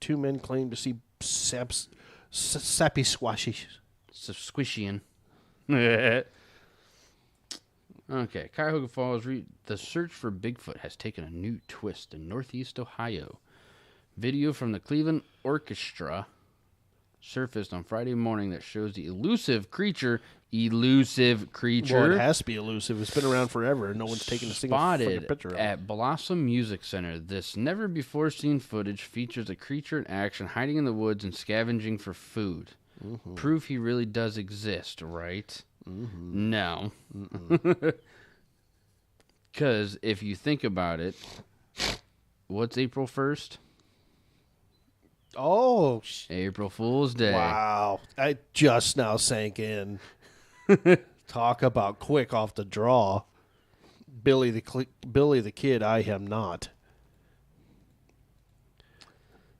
2 men claim to see sappy squashy. Squishian. Okay, Cuyahoga Falls. The search for Bigfoot has taken a new twist in Northeast Ohio. Video from the Cleveland Orchestra surfaced on Friday morning that shows the elusive creature. Well, it has to be elusive. It's been around forever, and no one's taken a single fucking picture of it. At Blossom Music Center. This never-before-seen footage features a creature in action, hiding in the woods and scavenging for food. Mm-hmm. Proof he really does exist, right? Mm-hmm. No. Because if you think about it, what's April 1st? Oh, April Fool's Day. Wow. I just now sank in. Talk about quick off the draw. Billy the Kid, I am not.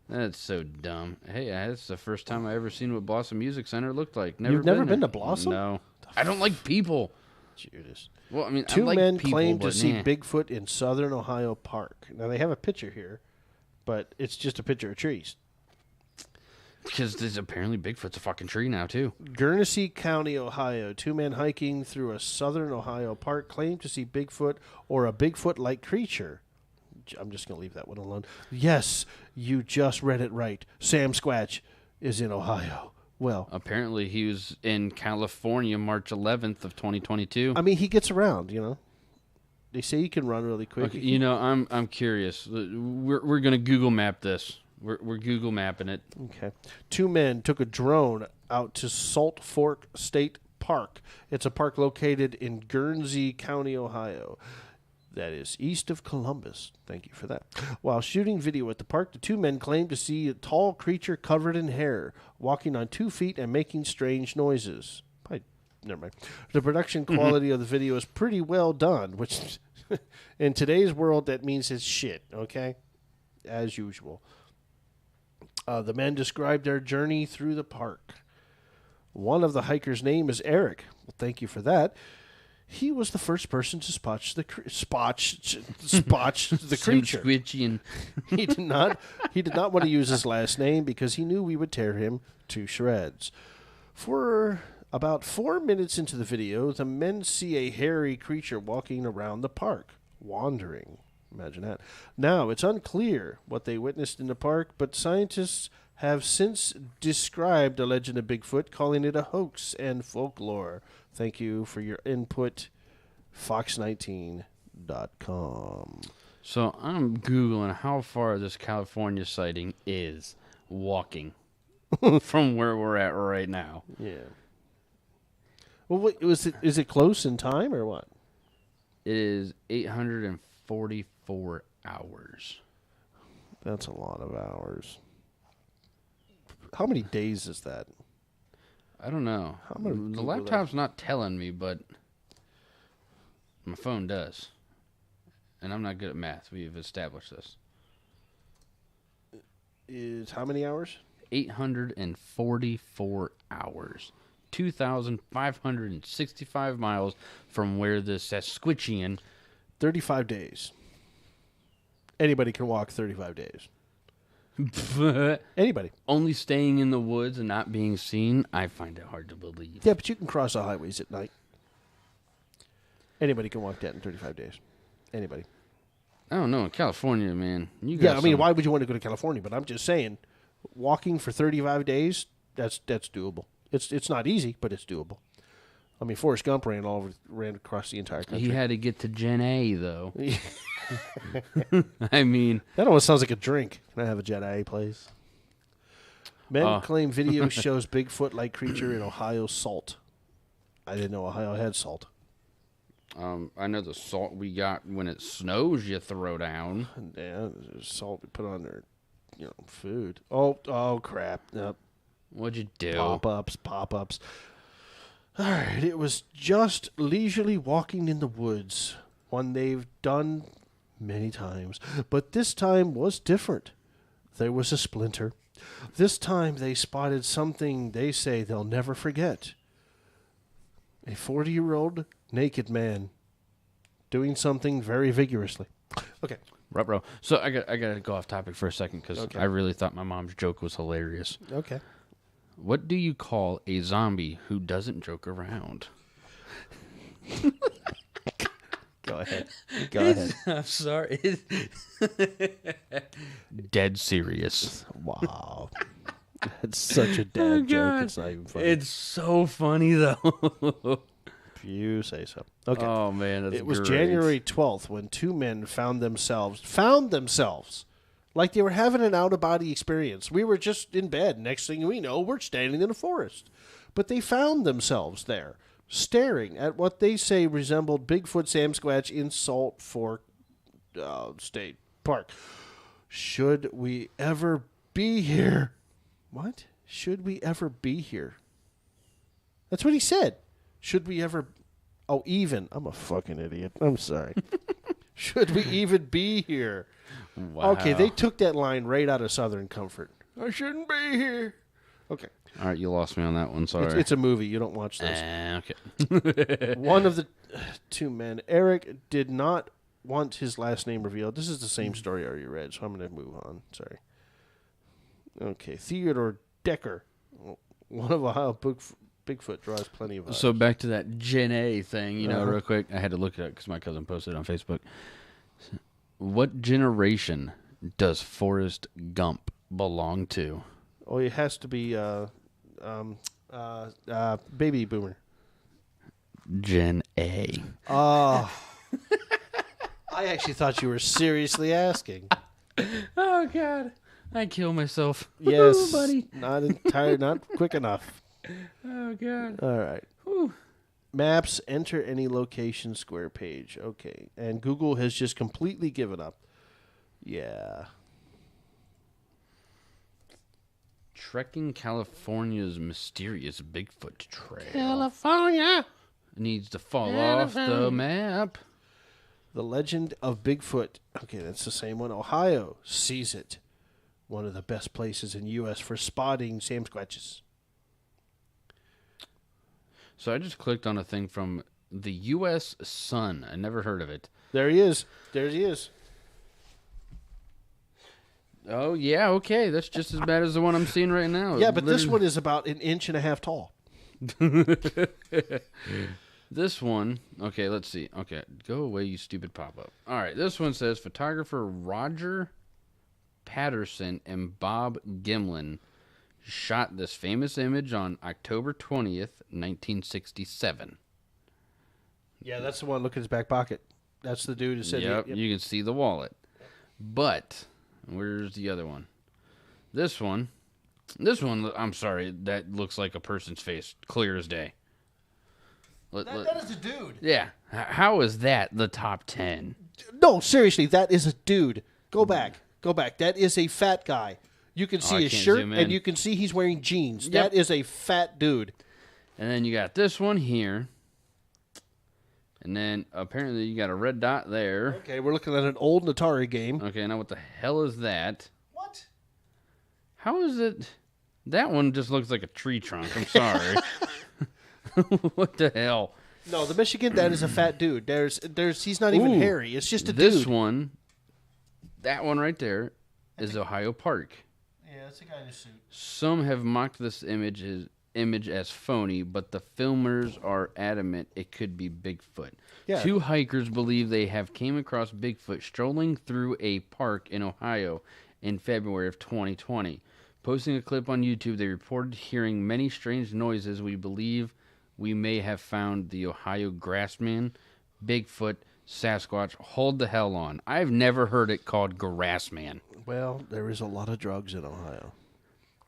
That's so dumb. Hey, that's the first time I ever seen what Blossom Music Center looked like. You've never been to Blossom? No. I don't like people. Judas. Well, I mean, 2 men people, claim to see Bigfoot in southern Ohio Park. Now, they have a picture here, but it's just a picture of trees. Because there's apparently Bigfoot's a fucking tree now, too. Guernsey County, Ohio. 2 men hiking through a southern Ohio park claim to see Bigfoot or a Bigfoot-like creature. I'm just going to leave that one alone. Yes, you just read it right. Sam Squatch is in Ohio. Well, apparently he was in California March 11th of 2022. I mean, he gets around, you know. They say he can run really quick. Okay, you know, I'm curious. We're going to Google map this. We're Google mapping it. Okay. 2 men took a drone out to Salt Fork State Park. It's a park located in Guernsey County, Ohio. That is east of Columbus. Thank you for that. While shooting video at the park, the 2 men claimed to see a tall creature covered in hair, walking on 2 feet and making strange noises. Never mind. The production quality of the video is pretty well done, which in today's world, that means it's shit, okay? As usual. The men described their journey through the park. One of the hikers' name is Eric. Well, thank you for that. He was the first person to spot the creature. He did not want to use his last name because he knew we would tear him to shreds. For about 4 minutes into the video, the men see a hairy creature walking around the park, wandering. Imagine that. Now, it's unclear what they witnessed in the park, but scientists have since described the legend of Bigfoot, calling it a hoax and folklore. Thank you for your input, fox19.com. So I'm Googling how far this California sighting is walking from where we're at right now. Yeah. Well, is it close in time or what? It is 844 hours. That's a lot of hours. How many days is that? I don't know. The laptop's not telling me, but my phone does. And I'm not good at math. We've established this. is how many hours? 844 hours. 2,565 miles from where the Sasquatchian... 35 days. Anybody can walk 35 days. Anybody. Only staying in the woods and not being seen, I find it hard to believe. Yeah, but you can cross the highways at night. Anybody can walk that in 35 days. Anybody. I don't know. In California, man. You got why would you want to go to California? But I'm just saying, walking for 35 days, that's doable. It's not easy, but it's doable. I mean, Forrest Gump ran across the entire country. He had to get to Gen A, though. I mean... That almost sounds like a drink. Can I have a Gen A, please? Men claim video shows Bigfoot-like creature in Ohio salt. I didn't know Ohio had salt. I know the salt we got when it snows you throw down. Yeah, there's salt we put on their, food. Oh, crap. Nope. What'd you do? Pop-ups. All right, it was just leisurely walking in the woods, one they've done many times, but this time was different. There was a splinter. This time they spotted something they say they'll never forget. A 40-year-old naked man doing something very vigorously. Okay. Right, bro. So I got to go off topic for a second because I really thought my mom's joke was hilarious. Okay. What do you call a zombie who doesn't joke around? Go ahead. I'm sorry. Dead serious. Wow. That's such a dad joke. It's not even funny. It's so funny, though. If you say so. Okay. Oh, man, that's It was great. January 12th when two men found themselves like they were having an out-of-body experience. We were just in bed. Next thing we know, we're standing in a forest. But they found themselves there, staring at what they say resembled Bigfoot Sasquatch in Salt Fork State Park. Should we ever be here? What? Should we ever be here? That's what he said. Should we ever... Oh, even. I'm a fucking idiot. I'm sorry. Should we even be here? Wow. Okay, they took that line right out of Southern Comfort. I shouldn't be here. Okay. All right, you lost me on that one. Sorry. It's a movie. You don't watch those. Okay. One of the two men, Eric, did not want his last name revealed. This is the same story I already read, so I'm going to move on. Sorry. Okay, Theodore Decker, one of Ohio Bigfoot draws plenty of eyes. So back to that Gen A thing, real quick. I had to look it up because my cousin posted it on Facebook. What generation does Forrest Gump belong to? Oh, it has to be baby boomer. Gen A. Oh. I actually thought you were seriously asking. Oh, God. I kill myself. Yes, Ooh, buddy. Not quick enough. Oh, God. All right. Whew. Maps, enter any location, square page. Okay. And Google has just completely given up. Yeah. Trekking California's mysterious Bigfoot trail. California Needs to fall off the map. The legend of Bigfoot. Okay, that's the same one. Ohio sees it. One of the best places in U.S. for spotting Sasquatches. So I just clicked on a thing from the U.S. Sun. I never heard of it. There he is. There he is. Oh, yeah, okay. That's just as bad as the one I'm seeing right now. Yeah, but this one is about 1.5 inches tall. This one, okay, let's see. Okay, go away, you stupid pop-up. All right, this one says photographer Roger Patterson and Bob Gimlin shot this famous image on October 20th, 1967. Yeah, that's the one. Look at his back pocket. That's the dude who said... Yep, you can see the wallet. But, where's the other one? This one, I'm sorry, that looks like a person's face, clear as day. That is a dude. Yeah. How is that the top 10? No, seriously, that is a dude. Go back. That is a fat guy. You can see his shirt, and you can see he's wearing jeans. Yep. That is a fat dude. And then you got this one here. And then apparently you got a red dot there. Okay, we're looking at an old Atari game. Okay, now what the hell is that? What? How is it? That one just looks like a tree trunk. I'm sorry. What the hell? No, the Michigan, that is a fat dude. He's not even hairy. It's just a dude. This one, that one right there, is Ohio Park. Yeah, it's a guy in a suit. Some have mocked this image as phony, but the filmers are adamant it could be Bigfoot. Yeah. 2 hikers believe they have came across Bigfoot strolling through a park in Ohio in February of 2020. Posting a clip on YouTube, they reported hearing many strange noises. We believe we may have found the Ohio Grassman, Bigfoot, Sasquatch. Hold the hell on. I've never heard it called Grassman. Well, there is a lot of drugs in Ohio.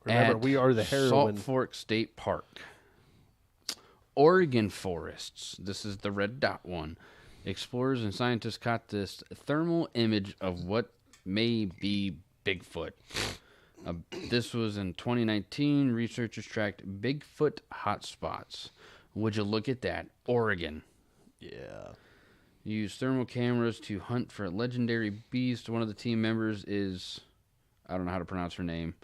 Remember, we are the heroin. Salt Fork State Park. Oregon forests. This is the red dot one. Explorers and scientists caught this thermal image of what may be Bigfoot. This was in 2019. Researchers tracked Bigfoot hotspots. Would you look at that? Oregon. Yeah. Use thermal cameras to hunt for a legendary beast. One of the team members is, I don't know how to pronounce her name,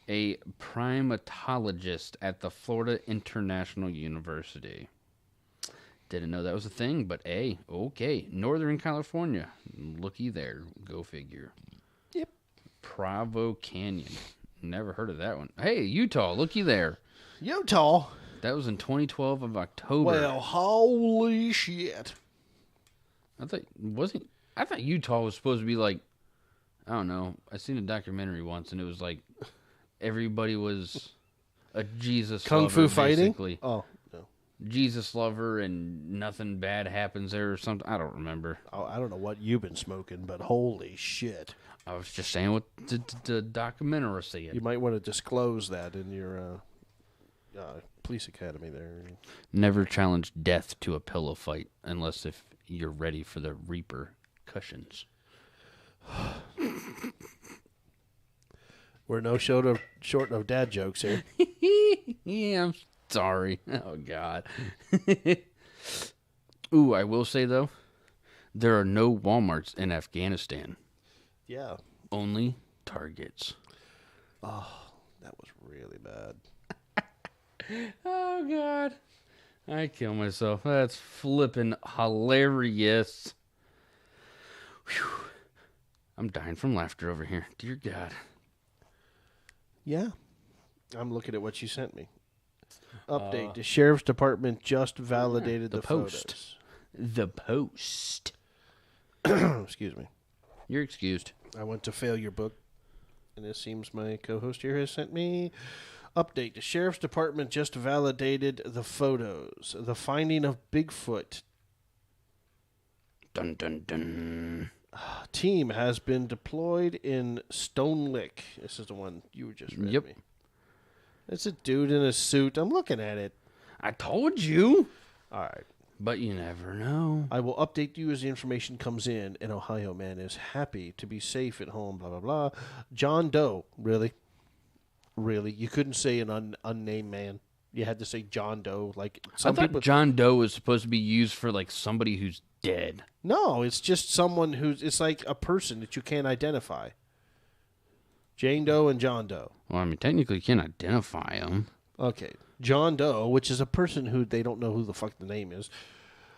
a primatologist at the Florida International University. Didn't know that was a thing, but hey, okay. Northern California. Looky there. Go figure. Yep. Provo Canyon. Never heard of that one. Hey, Utah. Looky there. Utah. That was in 2012 of October. Well, holy shit. I thought Utah was supposed to be like, I don't know. I seen a documentary once and it was like everybody was a Jesus Kung lover, Fu fighting? basically. Oh, no. Jesus lover and nothing bad happens there or something. I don't remember. Oh, I don't know what you've been smoking, but holy shit. I was just saying what the documentary said. You might want to disclose that in your police academy there. Never challenge death to a pillow fight unless if you're ready for the repercussions. We're no short of dad jokes here. Yeah, I'm sorry. Oh, God. Ooh, I will say, though, there are no Walmarts in Afghanistan. Yeah. Only Targets. Oh, that was really bad. Oh, God. I kill myself. That's flippin' hilarious. Whew. I'm dying from laughter over here. Dear God. Yeah. I'm looking at what you sent me. Update. The Sheriff's Department just validated the Post. photos. The Post. Excuse me. You're excused. I went to Failure Book, and it seems my co-host here has sent me... Update. The Sheriff's Department just validated the photos. The finding of Bigfoot. Dun, dun, dun. Team has been deployed in Stone Lick. This is the one you just read Yep. me. It's a dude in a suit. I'm looking at it. I told you. All right. But you never know. I will update you as the information comes in. An Ohio man is happy to be safe at home, blah, blah, blah. John Doe. Really? Really? You couldn't say an unnamed man. You had to say John Doe. Like some I thought people. John Doe was supposed to be used for like somebody who's dead. No, it's just someone who's. It's like a person that you can't identify. Jane Doe and John Doe. Well, I mean, technically you can't identify him. Okay. John Doe, which is a person who they don't know who the fuck the name is,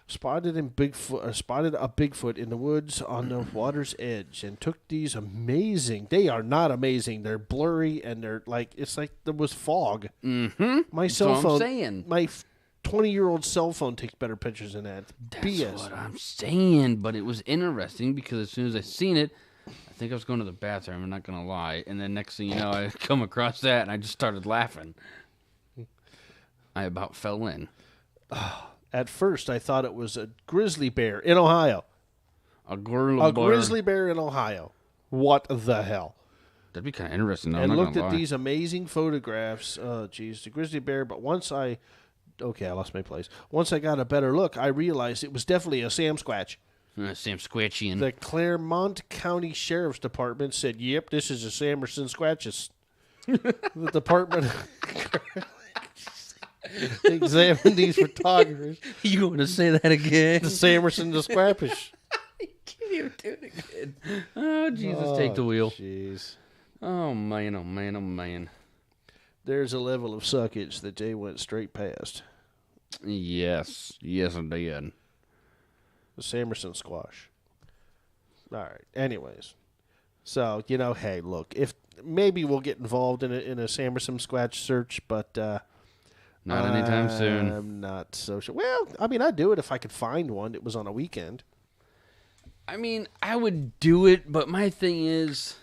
spotted a Bigfoot in the woods on the water's edge and took these amazing. They are not amazing. They're blurry and they're like it's like there was fog. Mm-hmm. My cell phone. I'm saying. My 20-year-old cell phone takes better pictures than that. That's BS. what I'm saying. But it was interesting because as soon as I seen it, I think I was going to the bathroom. I'm not going to lie. And then next thing you know, I come across that and I just started laughing. I about fell in. At first, I thought it was a grizzly bear in Ohio. A grizzly Bear in Ohio. What the hell? That'd be kind of interesting. Though. And I'm not looked gonna at lie. these amazing photographs. Oh, geez, the grizzly bear. But once I lost my place. Once I got a better look, I realized it was definitely a Sam Squatch. Sam Squatchian. The Claremont County Sheriff's Department said, "Yep, this is a Samerson Squatches." The department examined these photographers. You want to say that again? The Samerson the Squappish. Can you do it again? Oh, Jesus, take the wheel. Jeez. Oh, man, oh, man, oh, man. There's a level of suckage that Jay went straight past. Yes. Yes, I did. The Samerson squash. All right. Anyways. So, hey, look, if maybe we'll get involved in a Samerson squash search, but Not anytime soon. I'm not so sure. Well, I mean, I'd do it if I could find one. It was on a weekend. I mean, I would do it, but my thing is,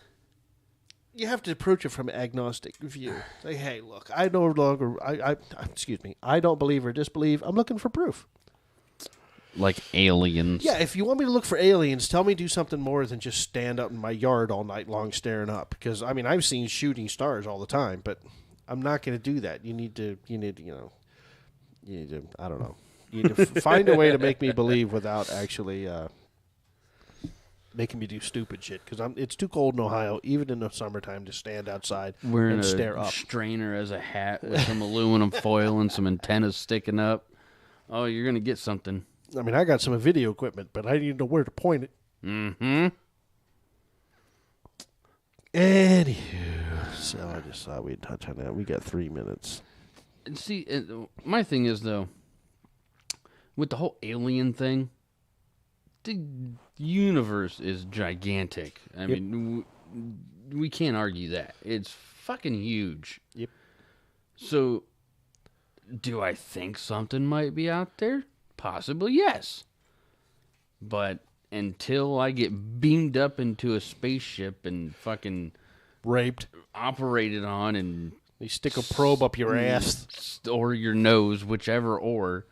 you have to approach it from an agnostic view. Say, hey, look, I no longer, excuse me, I don't believe or disbelieve. I'm looking for proof. like aliens. Yeah, if you want me to look for aliens, tell me do something more than just stand up in my yard all night long staring up. Because, I mean, I've seen shooting stars all the time, but I'm not going to do that. You need to, I don't know. You need to find a way to make me believe without actually making me do stupid shit. Because it's too cold in Ohio, even in the summertime, to stand outside Wearing and a stare up. strainer as a hat with some aluminum foil and some antennas sticking up. Oh, you're going to get something. I mean, I got some video equipment, but I need to know where to point it. Mm-hmm. Anywho, so I just thought we'd touch on that. We got 3 minutes. And see, my thing is, though, with the whole alien thing, the universe is gigantic. I mean, we can't argue that. It's fucking huge. Yep. So, do I think something might be out there? Possibly, yes. But until I get beamed up into a spaceship and fucking Raped. operated on and They stick a probe up your ass. or your nose, whichever, or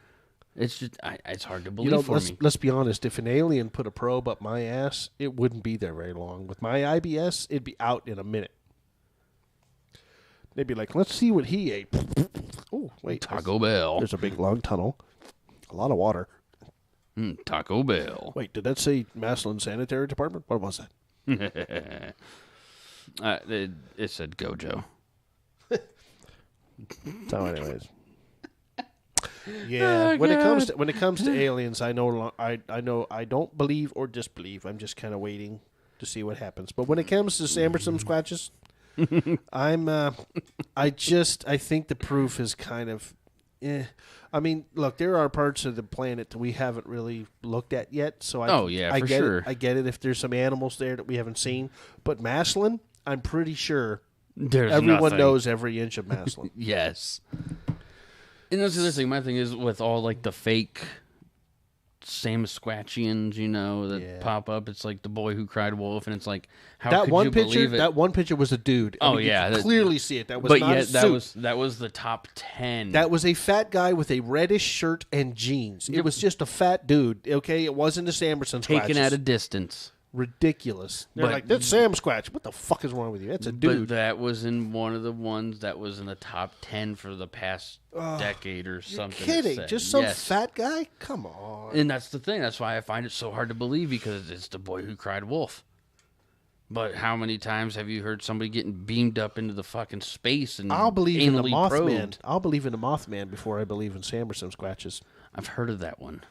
it's just it's hard to believe for me. Let's be honest. If an alien put a probe up my ass, it wouldn't be there very long. With my IBS, it'd be out in a minute. They'd be like, let's see what he ate. Oh, wait. Taco Bell. There's a big, long tunnel. A lot of water. Taco Bell. Wait, did that say Maslin Sanitary Department? What was that? It said Gojo. So, anyways. Yeah, when it comes to aliens, I know I don't believe or disbelieve. I'm just kind of waiting to see what happens. But when it comes to Samerson squatches, I think the proof is kind of, I mean, look, there are parts of the planet that we haven't really looked at yet. So I get sure. it. I get it if there's some animals there that we haven't seen. But Maslin, I'm pretty sure everyone nothing. knows every inch of Maslin. Yes. And that's the other thing. My thing is with all like the fake Sasquatchians, that pop up. It's like the boy who cried wolf, and it's like, how That could one you picture, believe it? that one picture was a dude. I mean, you could clearly see it. That was not a suit. that was the top 10. That was a fat guy with a reddish shirt and jeans. It was just a fat dude. Okay, it wasn't a Samerson Squatch. taken at a distance. Ridiculous. They're But- like, that's Sam Squatch. What the fuck is wrong with you? That's a dude. But that was in one of the ones that was in the top 10 for the past decade or You're something. it kidding? said. Just some Yes. fat guy? Come on. And that's the thing. That's why I find it so hard to believe, because it's the boy who cried wolf. But how many times have you heard somebody getting beamed up into the fucking space and I'll believe in the anally Mothman. probed? I'll believe in the Mothman before I believe in Samerson Squatches. I've heard of that one.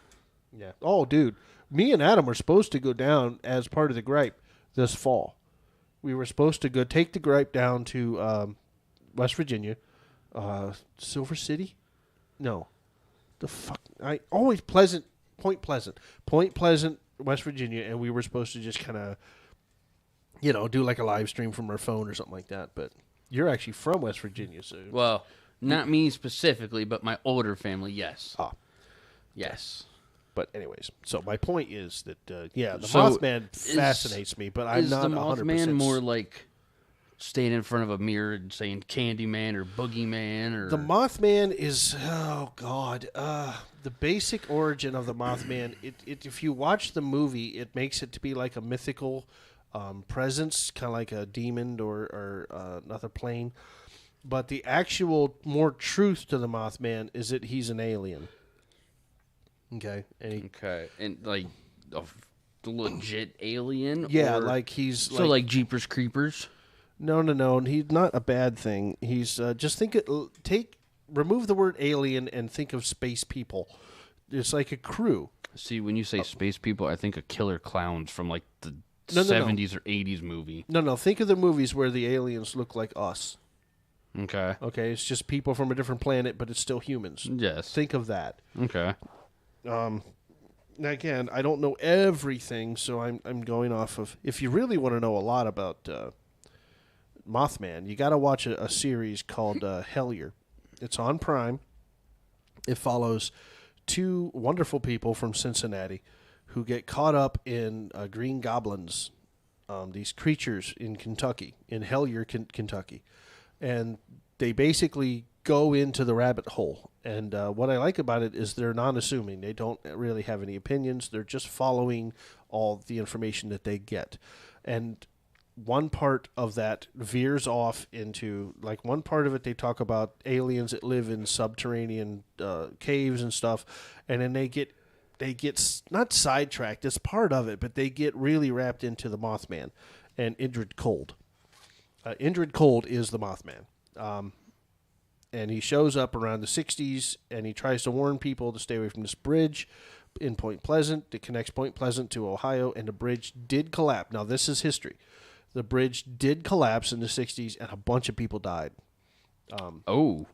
Yeah. Oh, dude. Me and Adam were supposed to go down as part of the gripe this fall. We were supposed to go take the gripe down to West Virginia. Silver City? No. The fuck? Point Pleasant, West Virginia, and we were supposed to just kind of, do like a live stream from our phone or something like that. But you're actually from West Virginia, so. Well, not me specifically, but my older family, yes. Ah. Yes. But anyways, so my point is that, the So Mothman fascinates me, but I'm not the 100%. Mothman more like standing in front of a mirror and saying Candyman or Boogeyman or... The Mothman is, oh, God. The basic origin of the Mothman, if you watch the movie, it makes it to be like a mythical presence, kind of like a demon or another plane. But the actual more truth to the Mothman is that he's an alien. Okay. And like a legit alien? Yeah, or... like he's... So like Jeepers Creepers? No. He's not a bad thing. He's just remove the word alien and think of space people. It's like a crew. See, when you say space people, I think of Killer Clowns from like the No. 70s or 80s movie. No. Think of the movies where the aliens look like us. Okay. Okay, it's just people from a different planet, but it's still humans. Yes. Think of that. Okay. Now again, I don't know everything, so I'm going off of. If you really want to know a lot about Mothman, you got to watch a series called Hellier. It's on Prime. It follows two wonderful people from Cincinnati who get caught up in green goblins, these creatures in Kentucky, in Hellier, Kentucky. And they basically go into the rabbit hole. And what I like about it is they're non-assuming. They don't really have any opinions. They're just following all the information that they get. And one part of that veers off into, like, one part of it they talk about aliens that live in subterranean caves and stuff. And then they get not sidetracked. It's part of it, but they get really wrapped into the Mothman and Indrid Cold. Indrid Cold is the Mothman. And he shows up around the 60s, and he tries to warn people to stay away from this bridge in Point Pleasant that connects Point Pleasant to Ohio, and the bridge did collapse. Now, this is history. The bridge did collapse in the 60s, and a bunch of people died.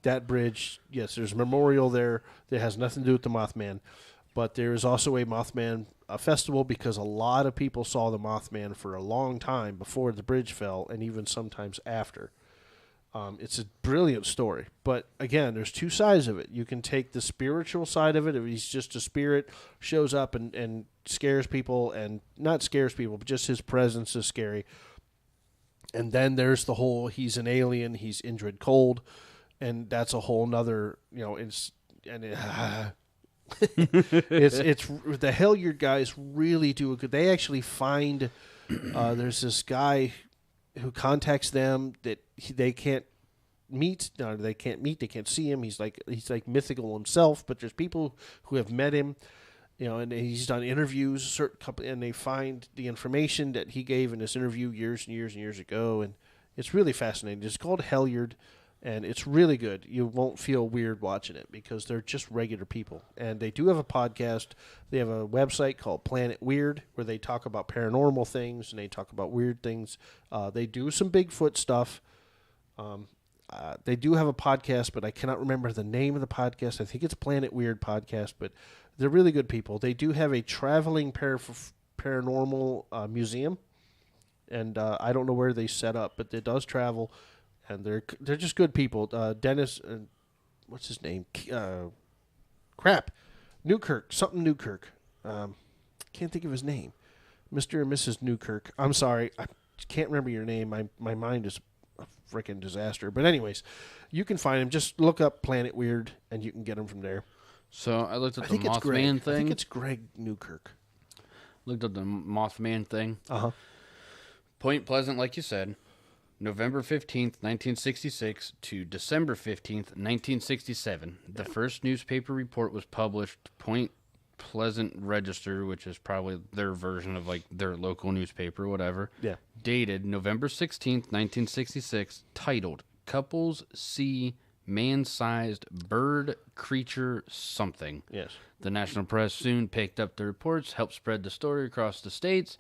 That bridge, yes, there's a memorial there that has nothing to do with the Mothman, but there is also a Mothman festival because a lot of people saw the Mothman for a long time before the bridge fell, and even sometimes after. It's a brilliant story. But again, there's two sides of it. You can take the spiritual side of it. If he's just a spirit, shows up and scares people, and not scares people, but just his presence is scary. And then there's the whole, he's an alien, he's Indrid Cold, and that's a whole nother, it's the Hellier guys really do a good. They actually find there's this guy who contacts them that they can't meet. No, they can't see him. He's like mythical himself, but there's people who have met him, and he's done interviews, and they find the information that he gave in this interview years and years and years ago, and it's really fascinating. It's called Hellier, and it's really good. You won't feel weird watching it because they're just regular people, and they do have a podcast. They have a website called Planet Weird where they talk about paranormal things and they talk about weird things. They do some Bigfoot stuff. They do have a podcast, but I cannot remember the name of the podcast. I think it's Planet Weird Podcast, but they're really good people. They do have a traveling paranormal museum, and I don't know where they set up, but it does travel, and they're just good people. Dennis, what's his name? Newkirk, something Newkirk. Can't think of his name. Mr. and Mrs. Newkirk. I'm sorry, I can't remember your name. My mind is a freaking disaster. But anyways, you can find him. Just look up Planet Weird, and you can get him from there. So I looked at the Mothman thing. I think it's Greg Newkirk. Looked at the Mothman thing. Uh-huh. Point Pleasant, like you said, November 15th, 1966 to December 15th, 1967. The first newspaper report was published, Point Pleasant Register, which is probably their version of like their local newspaper, whatever. Yeah. Dated November 16th, 1966, titled Couples See Man-Sized Bird Creature Something. Yes. The national press soon picked up the reports, helped spread the story across the states,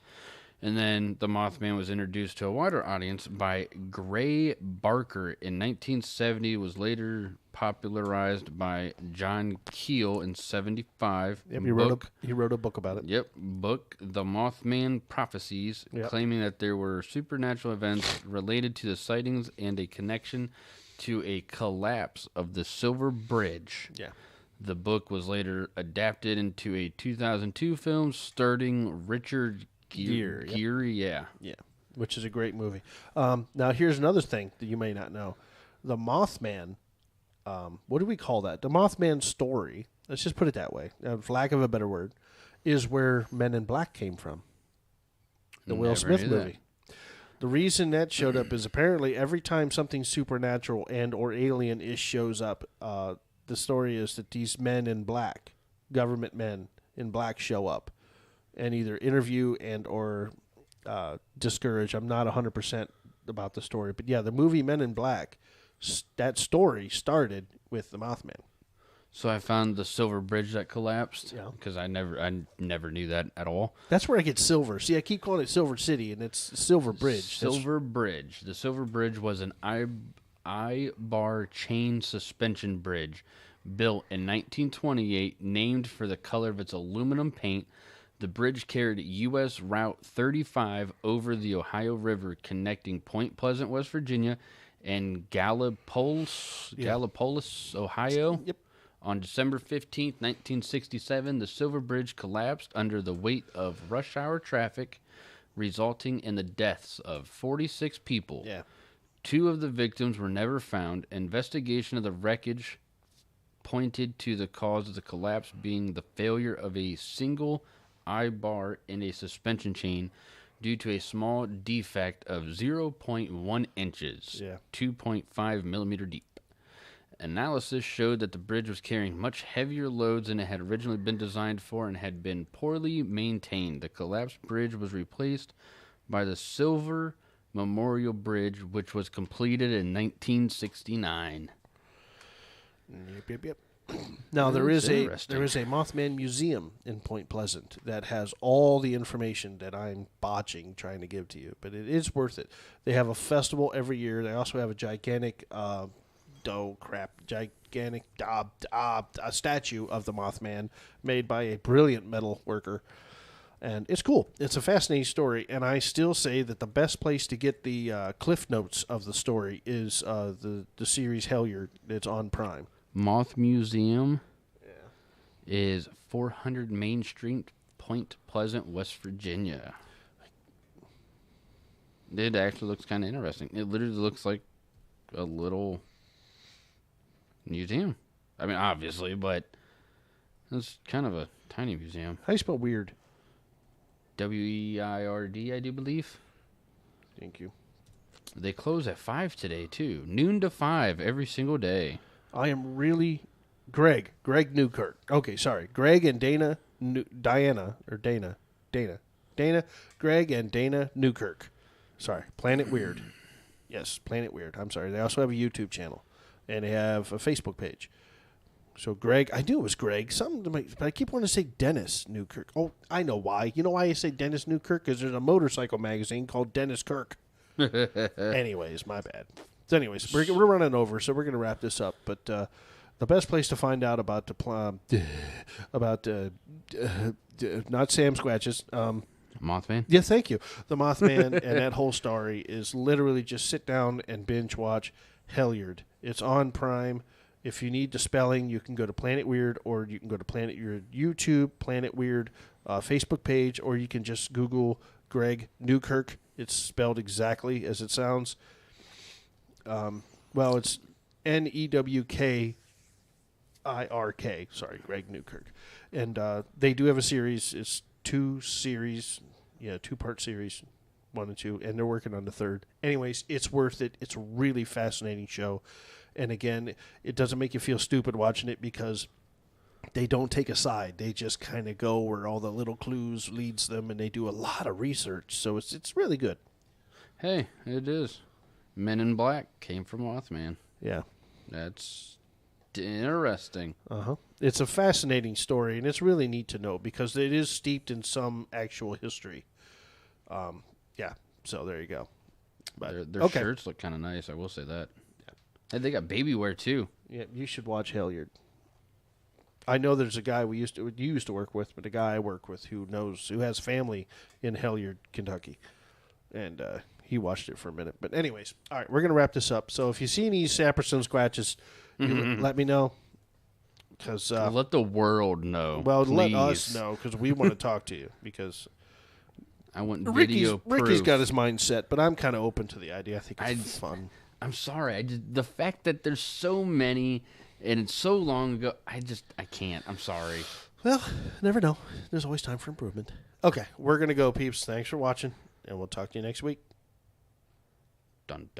and then the Mothman was introduced to a wider audience by Gray Barker in 1970. Was later popularized by John Keel in 75. Yep, he wrote a book about it. Yep, book The Mothman Prophecies, claiming that there were supernatural events related to the sightings and a connection to a collapse of the Silver Bridge. Yeah. The book was later adapted into a 2002 film starring Richard Gere. Yeah, which is a great movie. Now, here's another thing that you may not know. The Mothman, what do we call that? The Mothman story, let's just put it that way, for lack of a better word, is where Men in Black came from. The Will Smith movie. The reason that showed up is apparently every time something supernatural and or alien shows up, the story is that these men in black, government men in black, show up and either interview and or discourage. I'm not 100% about the story, but yeah, the movie Men in Black, that story started with the Mothman. So I found the silver bridge that collapsed. Yeah. Because I never knew that at all. That's where I get silver. See, I keep calling it Silver City, and it's Silver Bridge. Silver Bridge. The Silver Bridge was an I-bar chain suspension bridge built in 1928, named for the color of its aluminum paint. The bridge carried U.S. Route 35 over the Ohio River, connecting Point Pleasant, West Virginia, and Gallipolis, Ohio. Yep. On December 15th, 1967, the Silver Bridge collapsed under the weight of rush hour traffic, resulting in the deaths of 46 people. Yeah. 2 of the victims were never found. Investigation of the wreckage pointed to the cause of the collapse being the failure of a single I-bar in a suspension chain due to a small defect of 0.1 inches, 2.5 millimeter deep. Analysis showed that the bridge was carrying much heavier loads than it had originally been designed for and had been poorly maintained. The collapsed bridge was replaced by the Silver Memorial Bridge, which was completed in 1969. Yep. Now there is a interesting. Mothman Museum in Point Pleasant that has all the information that I'm botching trying to give to you, but it is worth it. They have a festival every year. They also have a gigantic a statue of the Mothman made by a brilliant metal worker. And it's cool. It's a fascinating story, and I still say that the best place to get the cliff notes of the story is the series Helliard. It's on Prime. Moth Museum is 400 Main Street, Point Pleasant, West Virginia. It actually looks kind of interesting. It literally looks like a little museum. I mean, obviously, but it's kind of a tiny museum. How do you spell weird? W-E-I-R-D, I do believe. Thank you. They close at 5 today, too. Noon to 5 every single day. I am really... Greg Newkirk. Okay, sorry. Greg and Dana, Greg and Dana Newkirk. Sorry, Planet Weird. Yes, Planet Weird. I'm sorry. They also have a YouTube channel, and they have a Facebook page. So Greg, I knew it was Greg. But I keep wanting to say Dennis Newkirk. Oh, I know why. You know why I say Dennis Newkirk? Because there's a motorcycle magazine called Dennis Kirk. Anyways, my bad. So anyways, we're running over, so we're going to wrap this up. But the best place to find out about not Sam Squatches. Mothman? Yeah, thank you. The Mothman and that whole story is literally just sit down and binge watch Helliard. It's on Prime. If you need the spelling, you can go to Planet Weird, or you can go to Planet Weird YouTube, Planet Weird Facebook page, or you can just Google Greg Newkirk. It's spelled exactly as it sounds. Well, it's Newkirk. Sorry, Greg Newkirk. And they do have a series. It's 2-part series, 1 and 2, and they're working on the 3rd. Anyways, it's worth it. It's a really fascinating show. And again, it doesn't make you feel stupid watching it because they don't take a side. They just kind of go where all the little clues leads them, and they do a lot of research. So it's really good. Hey, it is. Men in Black came from Mothman. Yeah. That's interesting. Uh-huh. It's a fascinating story, and it's really neat to know because it is steeped in some actual history. Yeah, so there you go. But, their shirts look kind of nice, I will say that. Yeah. And they got baby wear, too. Yeah, you should watch Helliard. I know there's a guy you used to work with, but a guy I work with who has family in Helliard, Kentucky. And he watched it for a minute. But anyways, all right, we're going to wrap this up. So if you see any Sapperson Squatches, let me know. Cause, let the world know. Well, please. Let us know because we want to talk to you because I want video proof. Ricky's got his mind set, but I'm kind of open to the idea. I think it's fun. I'm sorry. The fact that there's so many and it's so long ago, I can't. I'm sorry. Well, never know. There's always time for improvement. Okay, we're going to go, peeps. Thanks for watching, and we'll talk to you next week. Done.